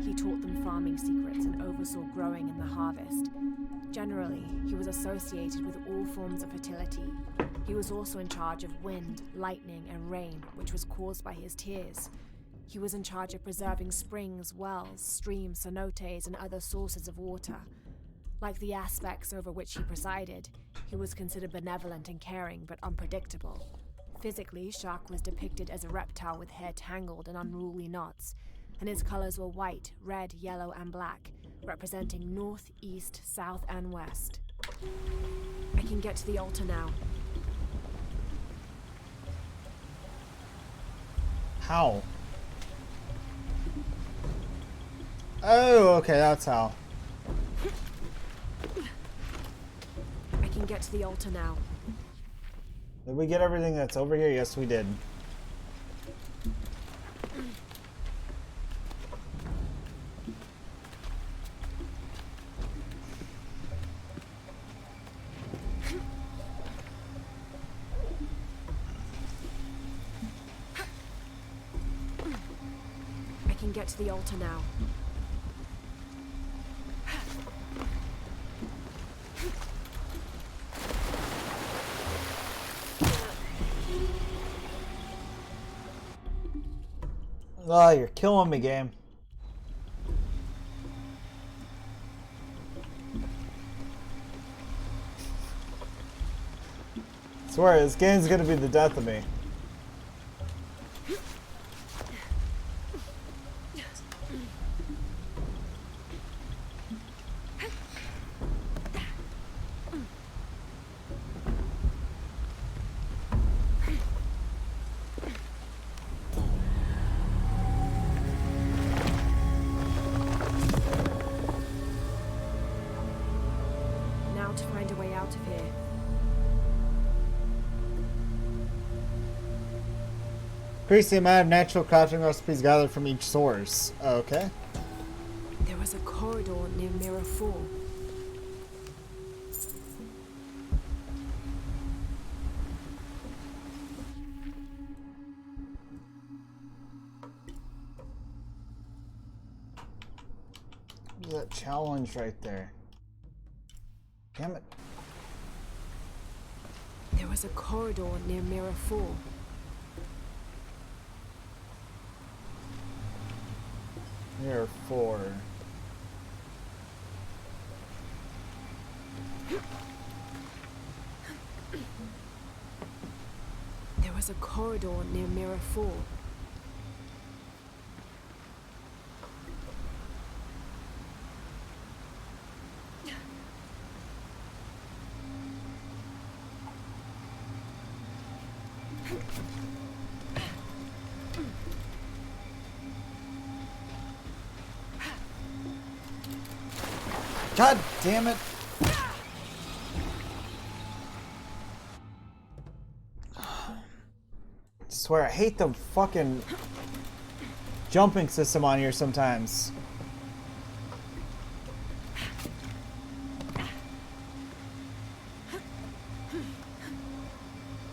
He taught them farming secrets and oversaw growing in the harvest. Generally, he was associated with all forms of fertility. He was also in charge of wind, lightning, and rain, which was caused by his tears. He was in charge of preserving springs, wells, streams, cenotes, and other sources of water. Like the aspects over which he presided, he was considered benevolent and caring, but unpredictable. Physically, Shark was depicted as a reptile with hair tangled in unruly knots, and his colors were white, red, yellow, and black, representing north, east, south, and west. I can get to the altar now. How? Oh, okay, that's how. I can get to the altar now. Did we get everything that's over here? Yes, we did. can get to the altar now. Oh, you're killing me, game. I swear, this game's gonna be the death of me. Now to find a way out of here. Increase the amount of natural crafting recipes gathered from each source. Okay. There was a corridor near Mirror 4. What's that challenge right there? Damn it. There was a corridor near Mirror 4. Mirror 4. There was a corridor near Mirror 4. God damn it. I swear, I hate the fucking jumping system on here sometimes.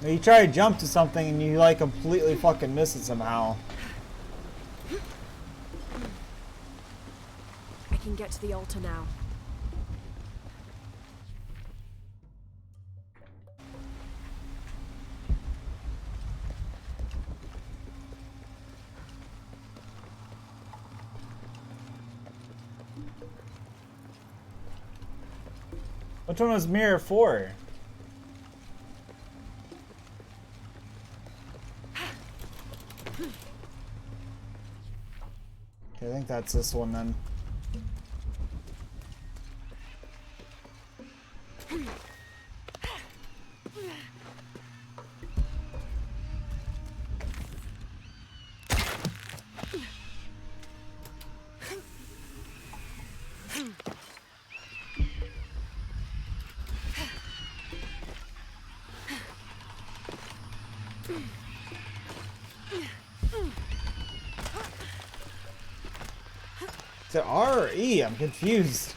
You try to jump to something and you like completely fucking miss it somehow. I can get to the altar now. Which one was Mirror 4? Okay, I think that's this one then. Is it R or E? I'm confused.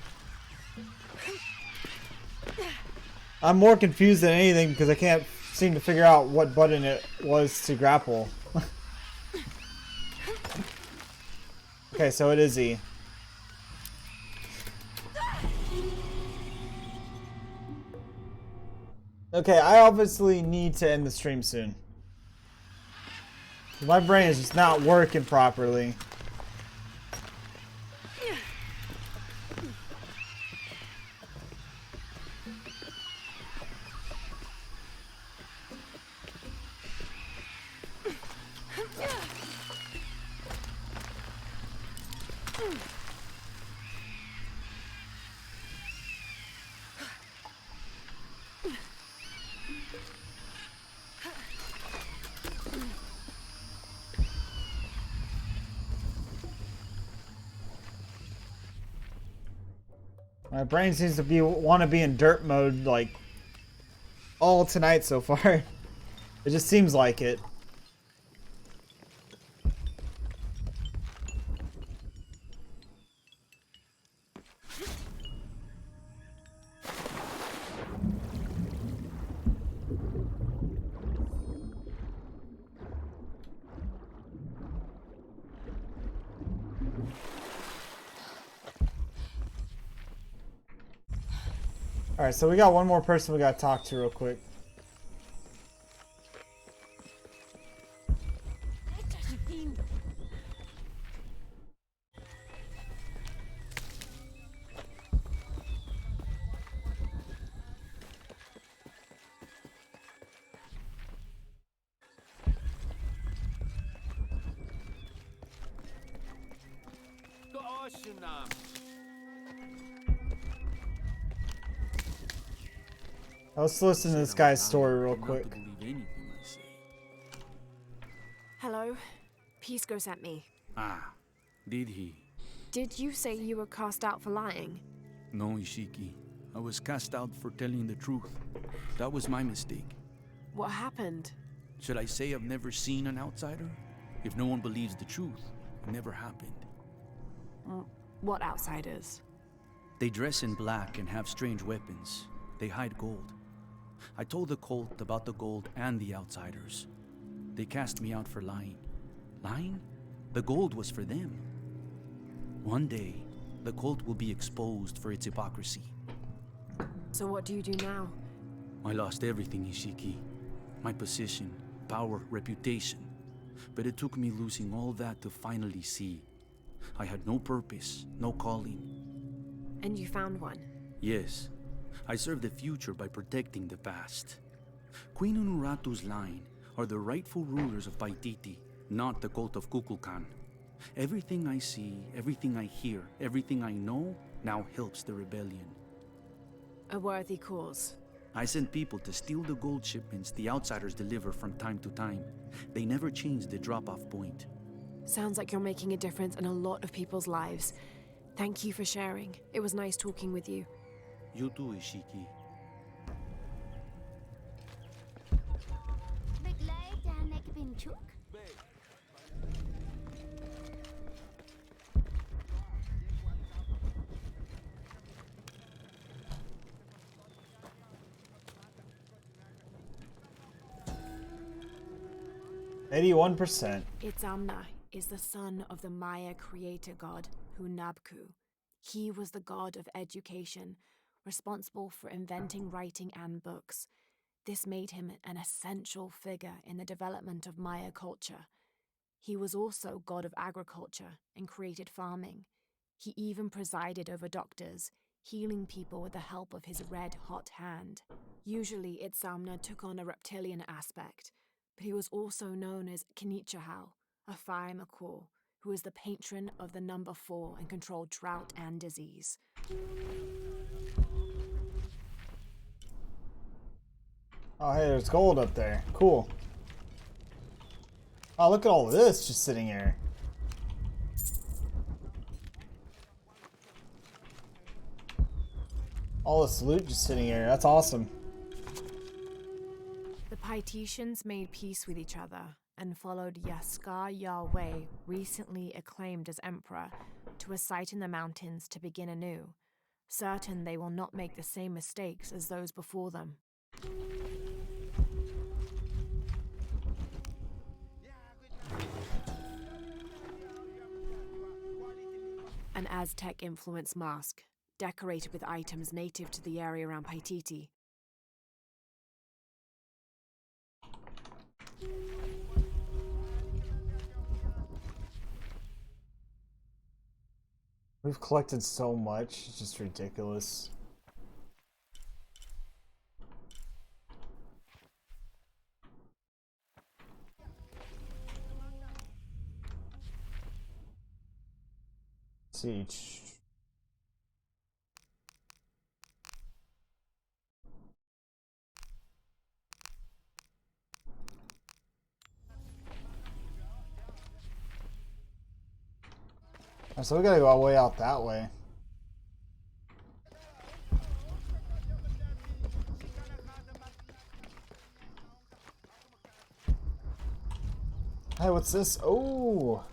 I'm more confused than anything because I can't seem to figure out what button it was to grapple. Okay, so it is E. Okay, I obviously need to end the stream soon. My brain is just not working properly. My brain seems to want to be in dirt mode like all tonight so far. It just seems like it. Alright, so we got one more person we gotta talk to real quick. Let's listen to this guy's story real quick. Hello? Pisco sent me. Ah, did he? Did you say you were cast out for lying? No, Ishiki. I was cast out for telling the truth. That was my mistake. What happened? Should I say I've never seen an outsider? If no one believes the truth, it never happened. What outsiders? They dress in black and have strange weapons. They hide gold. I told the cult about the gold and the outsiders. They cast me out for lying. Lying? The gold was for them. One day, the cult will be exposed for its hypocrisy. So what do you do now? I lost everything, Ishiki. My position, power, reputation. But it took me losing all that to finally see. I had no purpose, no calling. And you found one? Yes. I serve the future by protecting the past. Queen Unuratu's line are the rightful rulers of Paititi, not the cult of Kukulkan. Everything I see, everything I hear, everything I know now helps the rebellion. A worthy cause. I send people to steal the gold shipments the outsiders deliver from time to time. They never change the drop-off point. Sounds like you're making a difference in a lot of people's lives. Thank you for sharing. It was nice talking with you. You too, Ishiki. %. Itzamna is the son of the Maya creator god, Hunabku. He was the god of education, responsible for inventing writing and books. This made him an essential figure in the development of Maya culture. He was also god of agriculture and created farming. He even presided over doctors, healing people with the help of his red-hot hand. Usually, Itzamna took on a reptilian aspect, but he was also known as Kinichahau, a fire Makor, who is the patron of the number 4 and controlled drought and disease. Oh, hey, there's gold up there. Cool. Oh, look at all this just sitting here. All this loot just sitting here. That's awesome. The Paititians made peace with each other and followed Yaskar Yahweh, recently acclaimed as emperor, to a site in the mountains to begin anew, certain they will not make the same mistakes as those before them. An Aztec-influenced mask, decorated with items native to the area around Paititi. We've collected so much, it's just ridiculous. Siege. So we gotta go way out that way. Hey, what's this? Oh!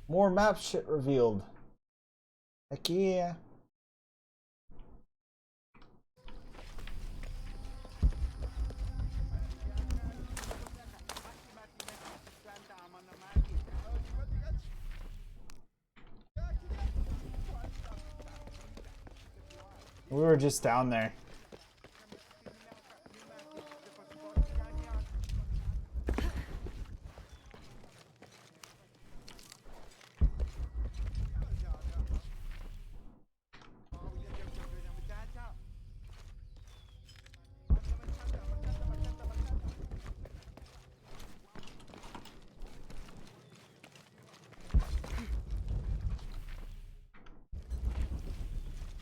More map shit revealed. Heck yeah. We were just down there.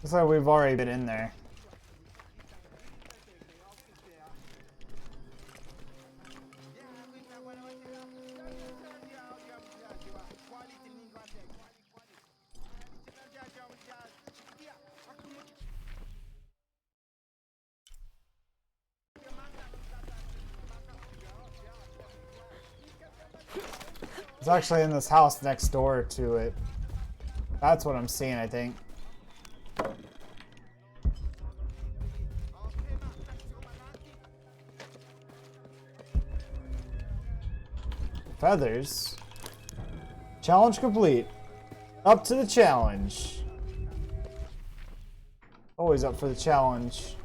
Looks like we've already been in there. It's actually in this house next door to it. That's what I'm seeing, I think. Feathers. Challenge complete. Up to the challenge. Always up for the challenge.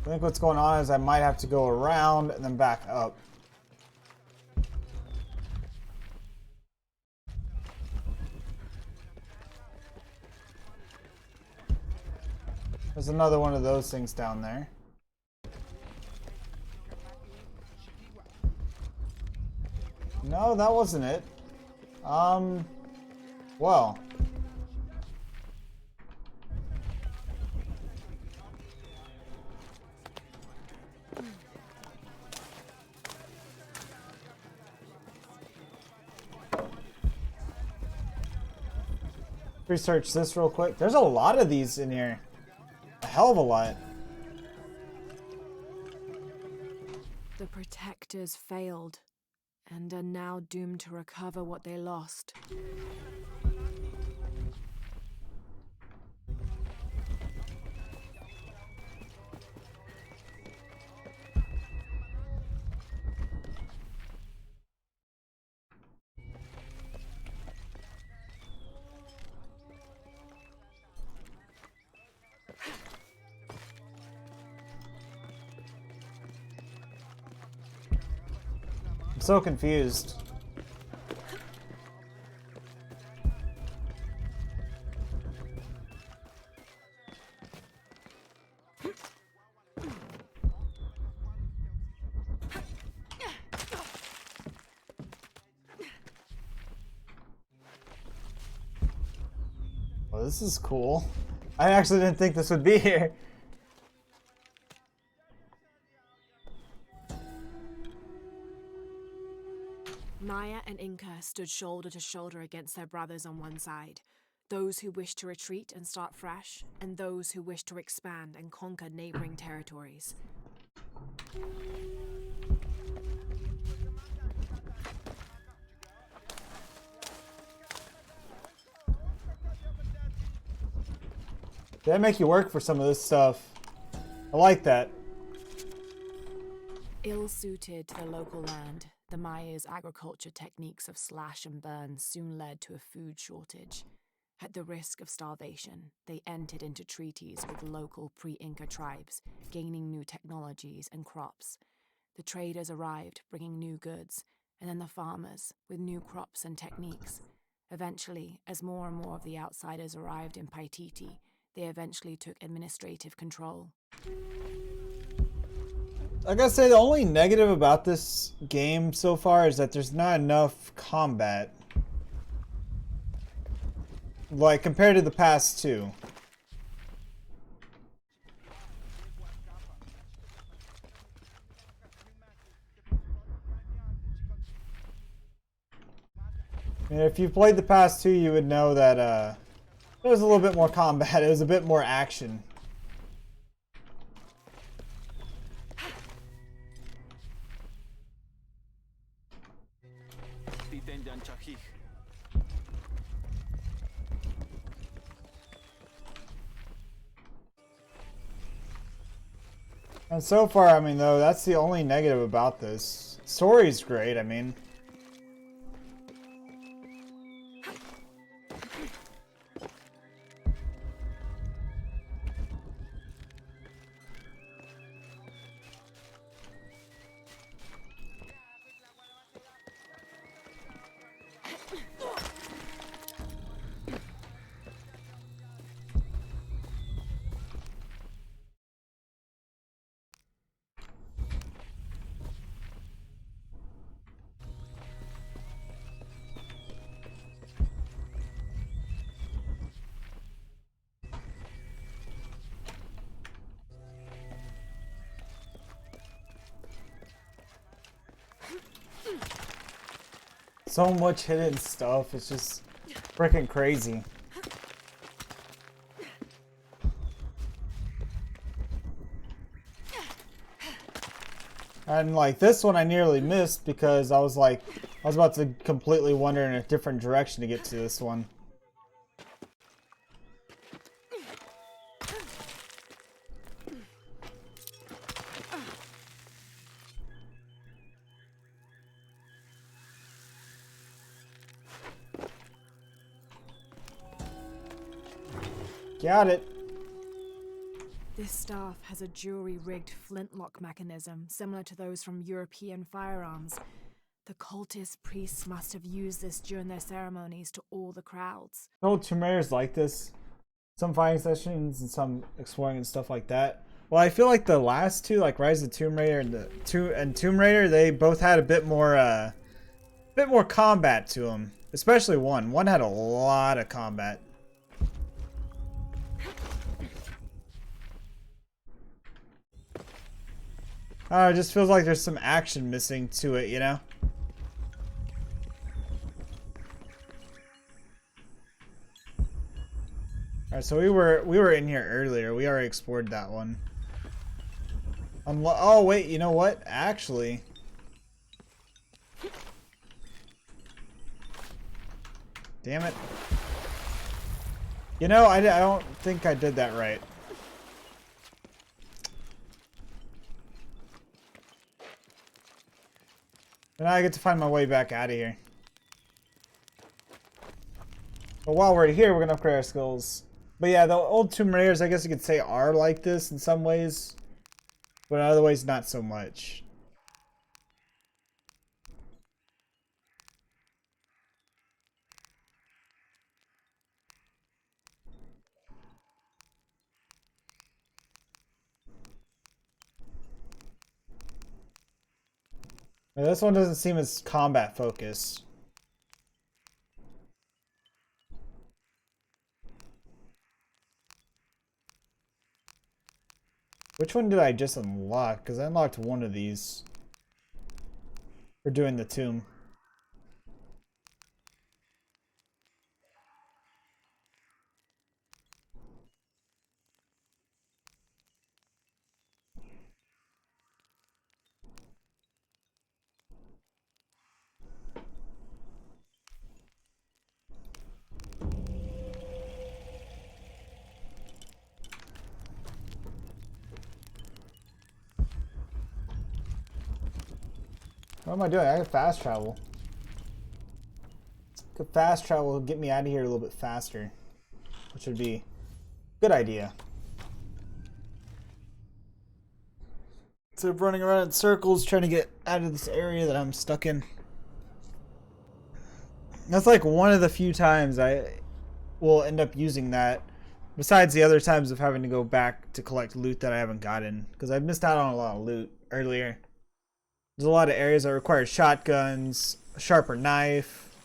I think what's going on is I might have to go around and then back up. There's another one of those things down there. No, that wasn't it. Well. Research this real quick. There's a lot of these in here. A hell of a lot. The protectors failed and are now doomed to recover what they lost. I'm so confused. Well, this is cool. I actually didn't think this would be here. Maya and Inca stood shoulder to shoulder against their brothers on one side. Those who wished to retreat and start fresh, and those who wished to expand and conquer neighboring territories. They make you work for some of this stuff. I like that. Ill-suited to the local land, the Maya's agriculture techniques of slash and burn soon led to a food shortage. At the risk of starvation, they entered into treaties with local pre-Inca tribes, gaining new technologies and crops. The traders arrived, bringing new goods, and then the farmers, with new crops and techniques. Eventually, as more and more of the outsiders arrived in Paititi, they eventually took administrative control. I gotta say, the only negative about this game so far is that there's not enough combat. Like, compared to the past two. I mean, if you played the past two, you would know that there was a little bit more combat. It was a bit more action. And so far, I mean, though, that's the only negative about this. Story's great, I mean. So much hidden stuff, it's just freaking crazy. And like this one I nearly missed because I was about to completely wander in a different direction to get to this one. Got it. This staff has a jury-rigged flintlock mechanism similar to those from European firearms. The cultist priests must have used this during their ceremonies to awe the crowds. No, Tomb Raider's like this. Some fighting sessions and some exploring and stuff like that. Well, I feel like the last two, like Rise of the Tomb Raider and Tomb Raider, they both had a bit more combat to them. Especially one. One had a lot of combat. It just feels like there's some action missing to it, you know? Alright, so we were in here earlier. We already explored that one. Oh wait, you know what? Actually, damn it. You know, I don't think I did that right. And now I get to find my way back out of here. But while we're here, we're gonna upgrade our skills. But yeah, the old Tomb Raiders, I guess you could say, are like this in some ways, but in other ways, not so much. Now, this one doesn't seem as combat focused. Which one did I just unlock? Because I unlocked one of these for doing the tomb. What am I doing? I can fast travel. Could fast travel get me out of here a little bit faster, which would be a good idea. Instead of running around in circles trying to get out of this area that I'm stuck in. That's like one of the few times I will end up using that, besides the other times of having to go back to collect loot that I haven't gotten, because I've missed out on a lot of loot earlier. There's a lot of areas that require shotguns, a sharper knife,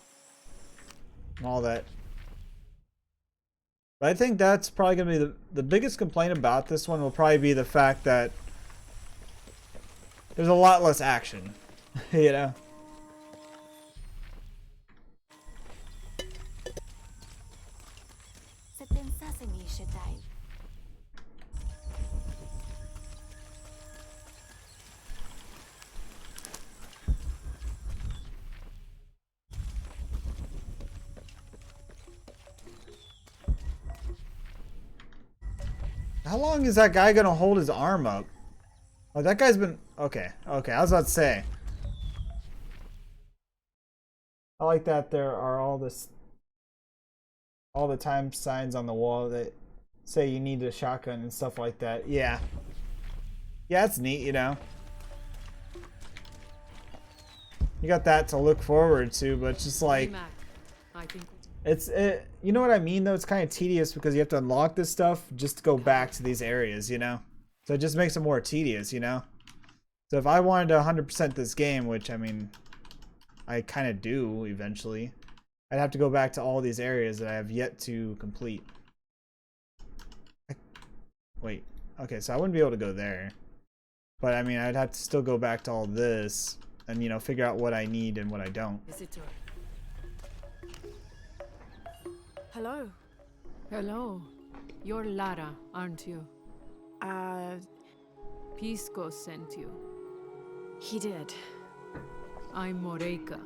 and all that. But I think that's probably going to be the biggest complaint about this one will probably be the fact that there's a lot less action, you know? How long is that guy gonna hold his arm up? Oh, that guy's been... Okay, okay, I was about to say. I like that there are all the time signs on the wall that say you need a shotgun and stuff like that. Yeah. Yeah, it's neat, you know. You got that to look forward to, but it's just like... I think you know what I mean, though? It's kind of tedious because you have to unlock this stuff just to go back to these areas, you know? So it just makes it more tedious, you know? So if I wanted to 100% this game, which, I mean, I kind of do eventually, I'd have to go back to all these areas that I have yet to complete. Wait. Okay, so I wouldn't be able to go there. But, I mean, I'd have to still go back to all this and, you know, figure out what I need and what I don't. visitor. Hello. Hello. You're Lara, aren't you? Pisco sent you. He did. I'm Moreika.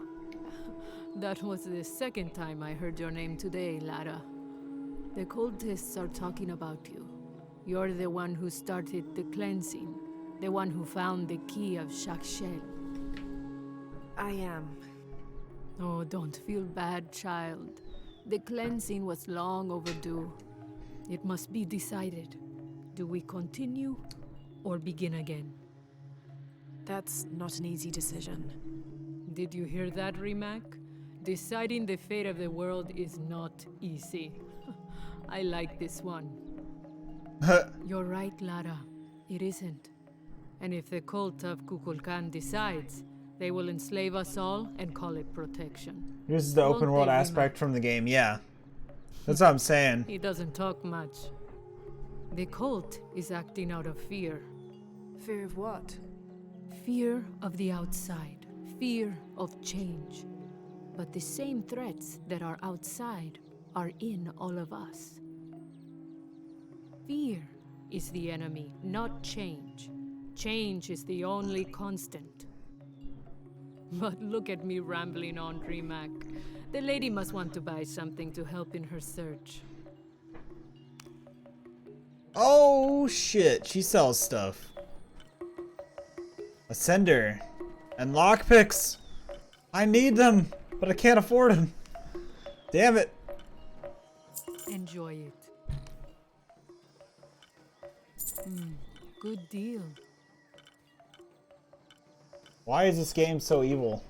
That was the second time I heard your name today, Lara. The cultists are talking about you. You're the one who started the cleansing. The one who found the key of Shakshel. I am. Oh, don't feel bad, child. The cleansing was long overdue. It must be decided. Do we continue or begin again? That's not an easy decision. Did you hear that, Rimac? Deciding the fate of the world is not easy. I like this one. You're right, Lara. It isn't. And if the cult of Kukulkan decides, they will enslave us all and call it protection. Here's the open world aspect from the game, yeah. That's what I'm saying. He doesn't talk much. The cult is acting out of fear. Fear of what? Fear of the outside. Fear of change. But the same threats that are outside are in all of us. Fear is the enemy, not change. Change is the only constant. But look at me rambling on, Rimac. The lady must want to buy something to help in her search. Oh shit, she sells stuff. Ascender. And lockpicks. I need them, but I can't afford them. Damn it. Enjoy it. Good deal. Why is this game so evil?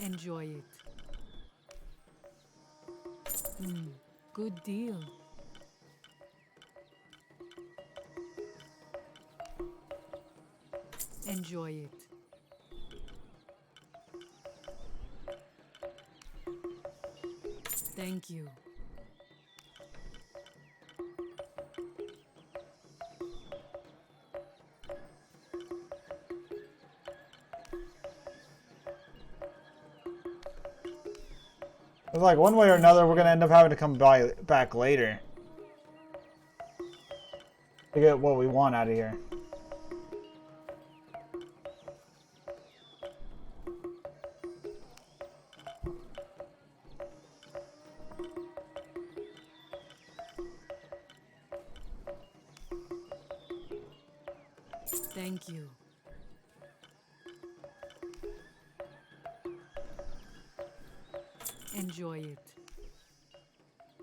Enjoy it. Good deal. Enjoy it. Thank you. It's like one way or another, we're gonna end up having to come back later to get what we want out of here. Thank you. Enjoy it.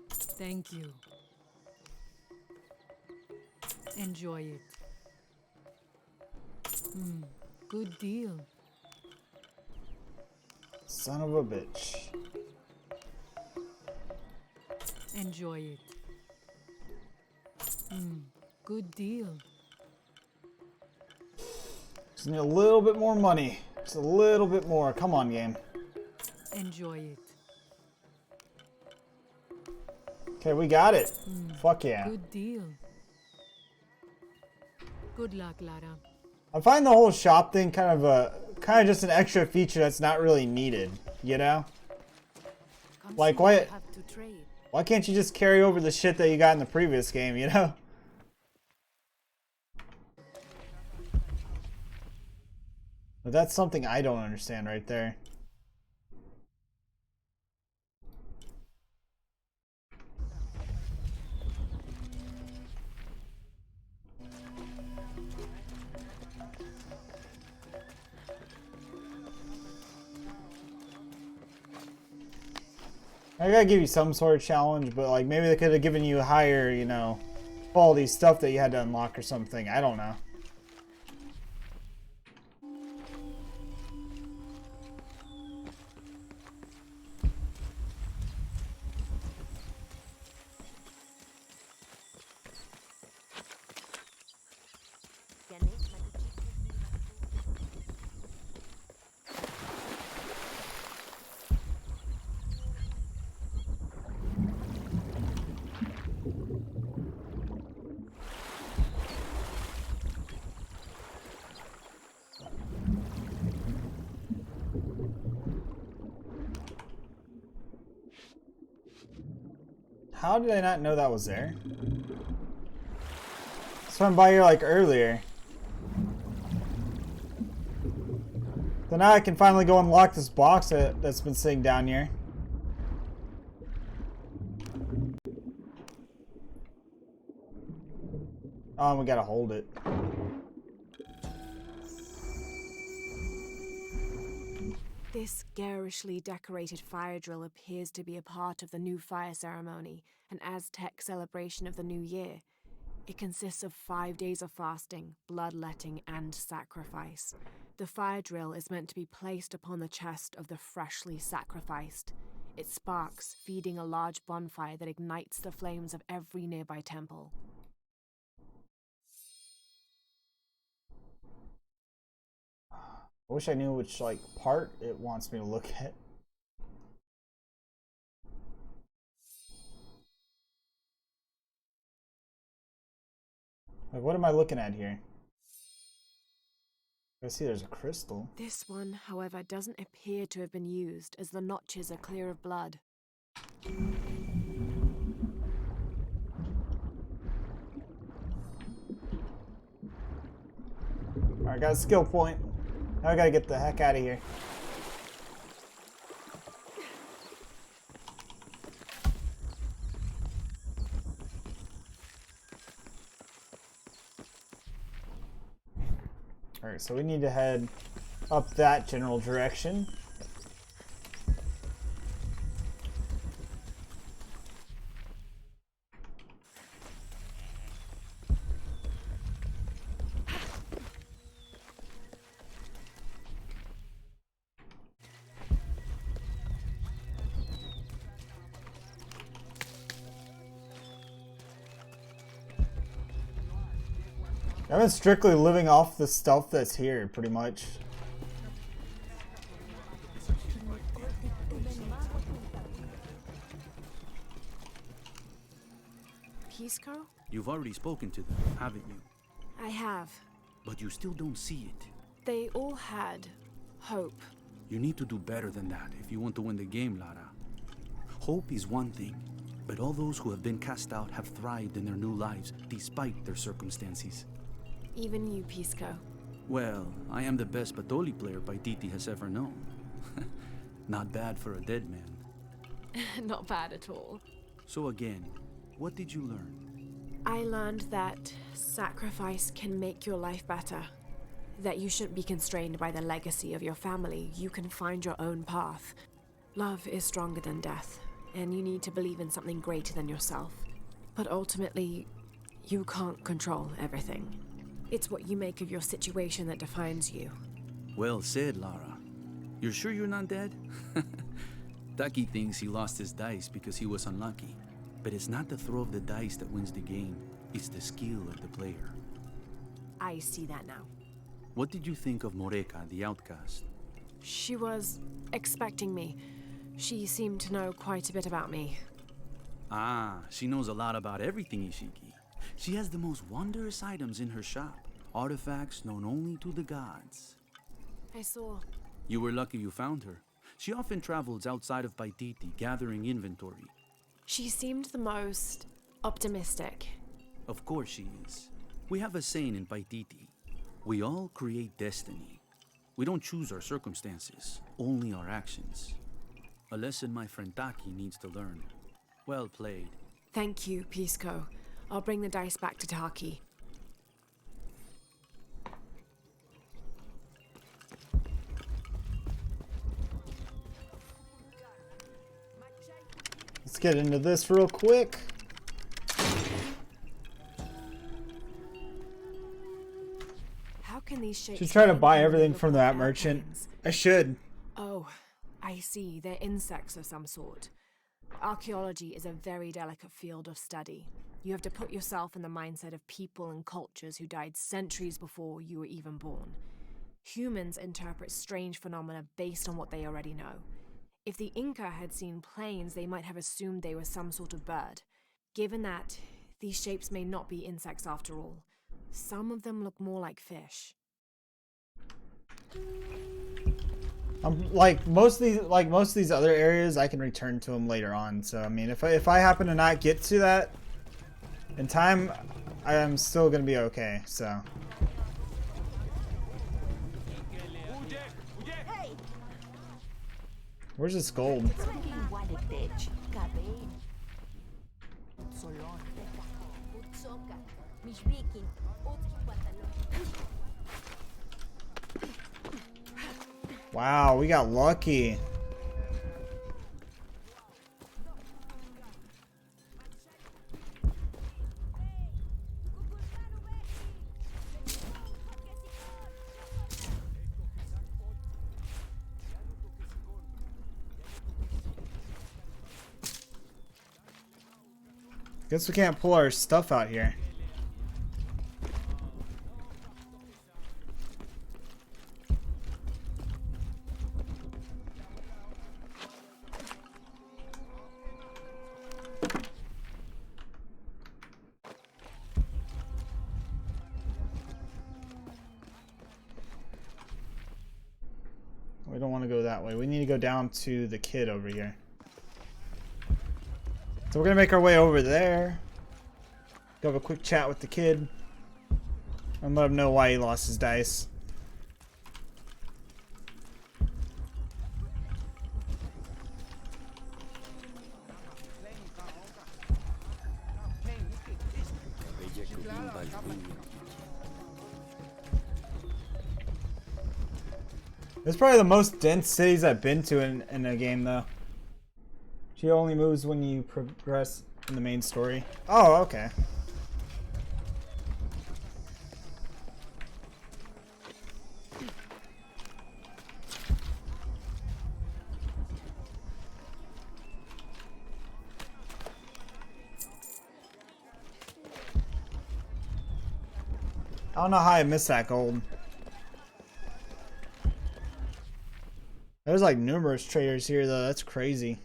Thank you. Enjoy it. Good deal. Son of a bitch. Enjoy it. Good deal. Just need a little bit more money. Just a little bit more. Come on, game. Enjoy it. Okay, we got it. Fuck yeah. Good deal. Good luck, Lara. I find the whole shop thing kind of just an extra feature that's not really needed, you know? Like why can't you just carry over the shit that you got in the previous game, you know? But that's something I don't understand right there. I gotta give you some sort of challenge, but like maybe they could have given you higher, you know, quality stuff that you had to unlock or something. I don't know. How did I not know that was there? Swam by here like earlier. So now I can finally go unlock this box that's been sitting down here. Oh, and we gotta hold it. This garishly decorated fire drill appears to be a part of the new fire ceremony, an Aztec celebration of the new year. It consists of 5 days of fasting, bloodletting, and sacrifice. The fire drill is meant to be placed upon the chest of the freshly sacrificed. It sparks, feeding a large bonfire that ignites the flames of every nearby temple. I wish I knew which like part it wants me to look at. Like, what am I looking at here? I see there's a crystal. This one, however, doesn't appear to have been used, as the notches are clear of blood. Alright, got a skill point. Now I gotta get the heck out of here. Alright, so we need to head up that general direction. I've been strictly living off the stuff that's here, pretty much. Pisco? You've already spoken to them, haven't you? I have. But you still don't see it. They all had hope. You need to do better than that if you want to win the game, Lara. Hope is one thing, but all those who have been cast out have thrived in their new lives despite their circumstances. Even you, Pisco. Well, I am the best Batoli player Paititi has ever known. Not bad for a dead man. Not bad at all. So again, what did you learn? I learned that sacrifice can make your life better. That you shouldn't be constrained by the legacy of your family. You can find your own path. Love is stronger than death, and you need to believe in something greater than yourself. But ultimately, you can't control everything. It's what you make of your situation that defines you. Well said, Lara. You're sure you're not dead? Taki thinks he lost his dice because he was unlucky. But it's not the throw of the dice that wins the game. It's the skill of the player. I see that now. What did you think of Moreka, the outcast? She was expecting me. She seemed to know quite a bit about me. Ah, she knows a lot about everything, Ishiki. She has the most wondrous items in her shop. Artifacts known only to the gods. I saw. You were lucky you found her. She often travels outside of Paititi, gathering inventory. She seemed the most optimistic. Of course she is. We have a saying in Paititi. We all create destiny. We don't choose our circumstances, only our actions. A lesson my friend Taki needs to learn. Well played. Thank you, Pisco. I'll bring the dice back to Taki. Let's get into this real quick. How can these shapes Should try to be buy in the everything middle from of that our merchant. airplanes? I should. Oh, I see. They're insects of some sort. Archaeology is a very delicate field of study. You have to put yourself in the mindset of people and cultures who died centuries before you were even born. Humans interpret strange phenomena based on what they already know. If the Inca had seen planes, they might have assumed they were some sort of bird. Given that, these shapes may not be insects after all. Some of them look more like fish. Like most of these other areas, I can return to them later on. So I mean, if I happen to not get to that in time, I am still gonna be okay. So. Where's this gold? Wow, we got lucky. Guess we can't pull our stuff out here. We don't want to go that way. We need to go down to the kid over here. So we're gonna make our way over there. Go have a quick chat with the kid and let him know why he lost his dice. It's probably the most dense cities I've been to in a game, though. She only moves when you progress in the main story. Oh, okay. I don't know how I missed that gold. There's like numerous traders here though, that's crazy.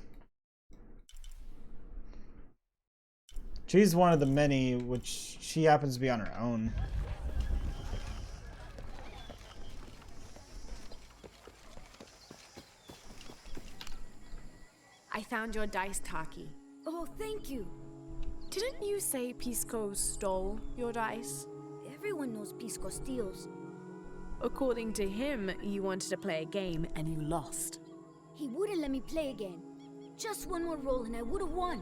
She's one of the many, which she happens to be on her own. I found your dice, Taki. Oh, thank you. Didn't you say Pisco stole your dice? Everyone knows Pisco steals. According to him, you wanted to play a game and you lost. He wouldn't let me play again. Just one more roll and I would have won.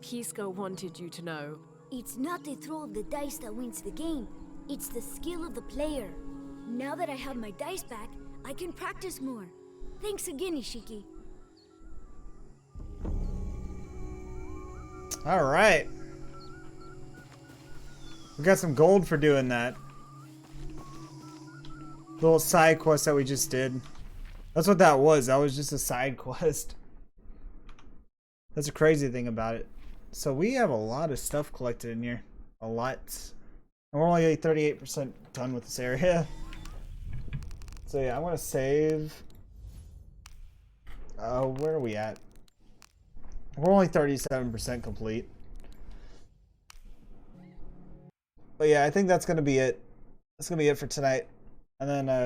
Pisco wanted you to know. It's not the throw of the dice that wins the game. It's the skill of the player. Now that I have my dice back, I can practice more. Thanks again, Ishiki. All right. We got some gold for doing that. Little side quest that we just did. That's what that was. That was just a side quest. That's the crazy thing about it. So we have a lot of stuff collected in here. A lot. And we're only 38% done with this area. So yeah, I want to save. Where are we at? We're only 37% complete. But yeah, I think that's going to be it. That's going to be it for tonight. And then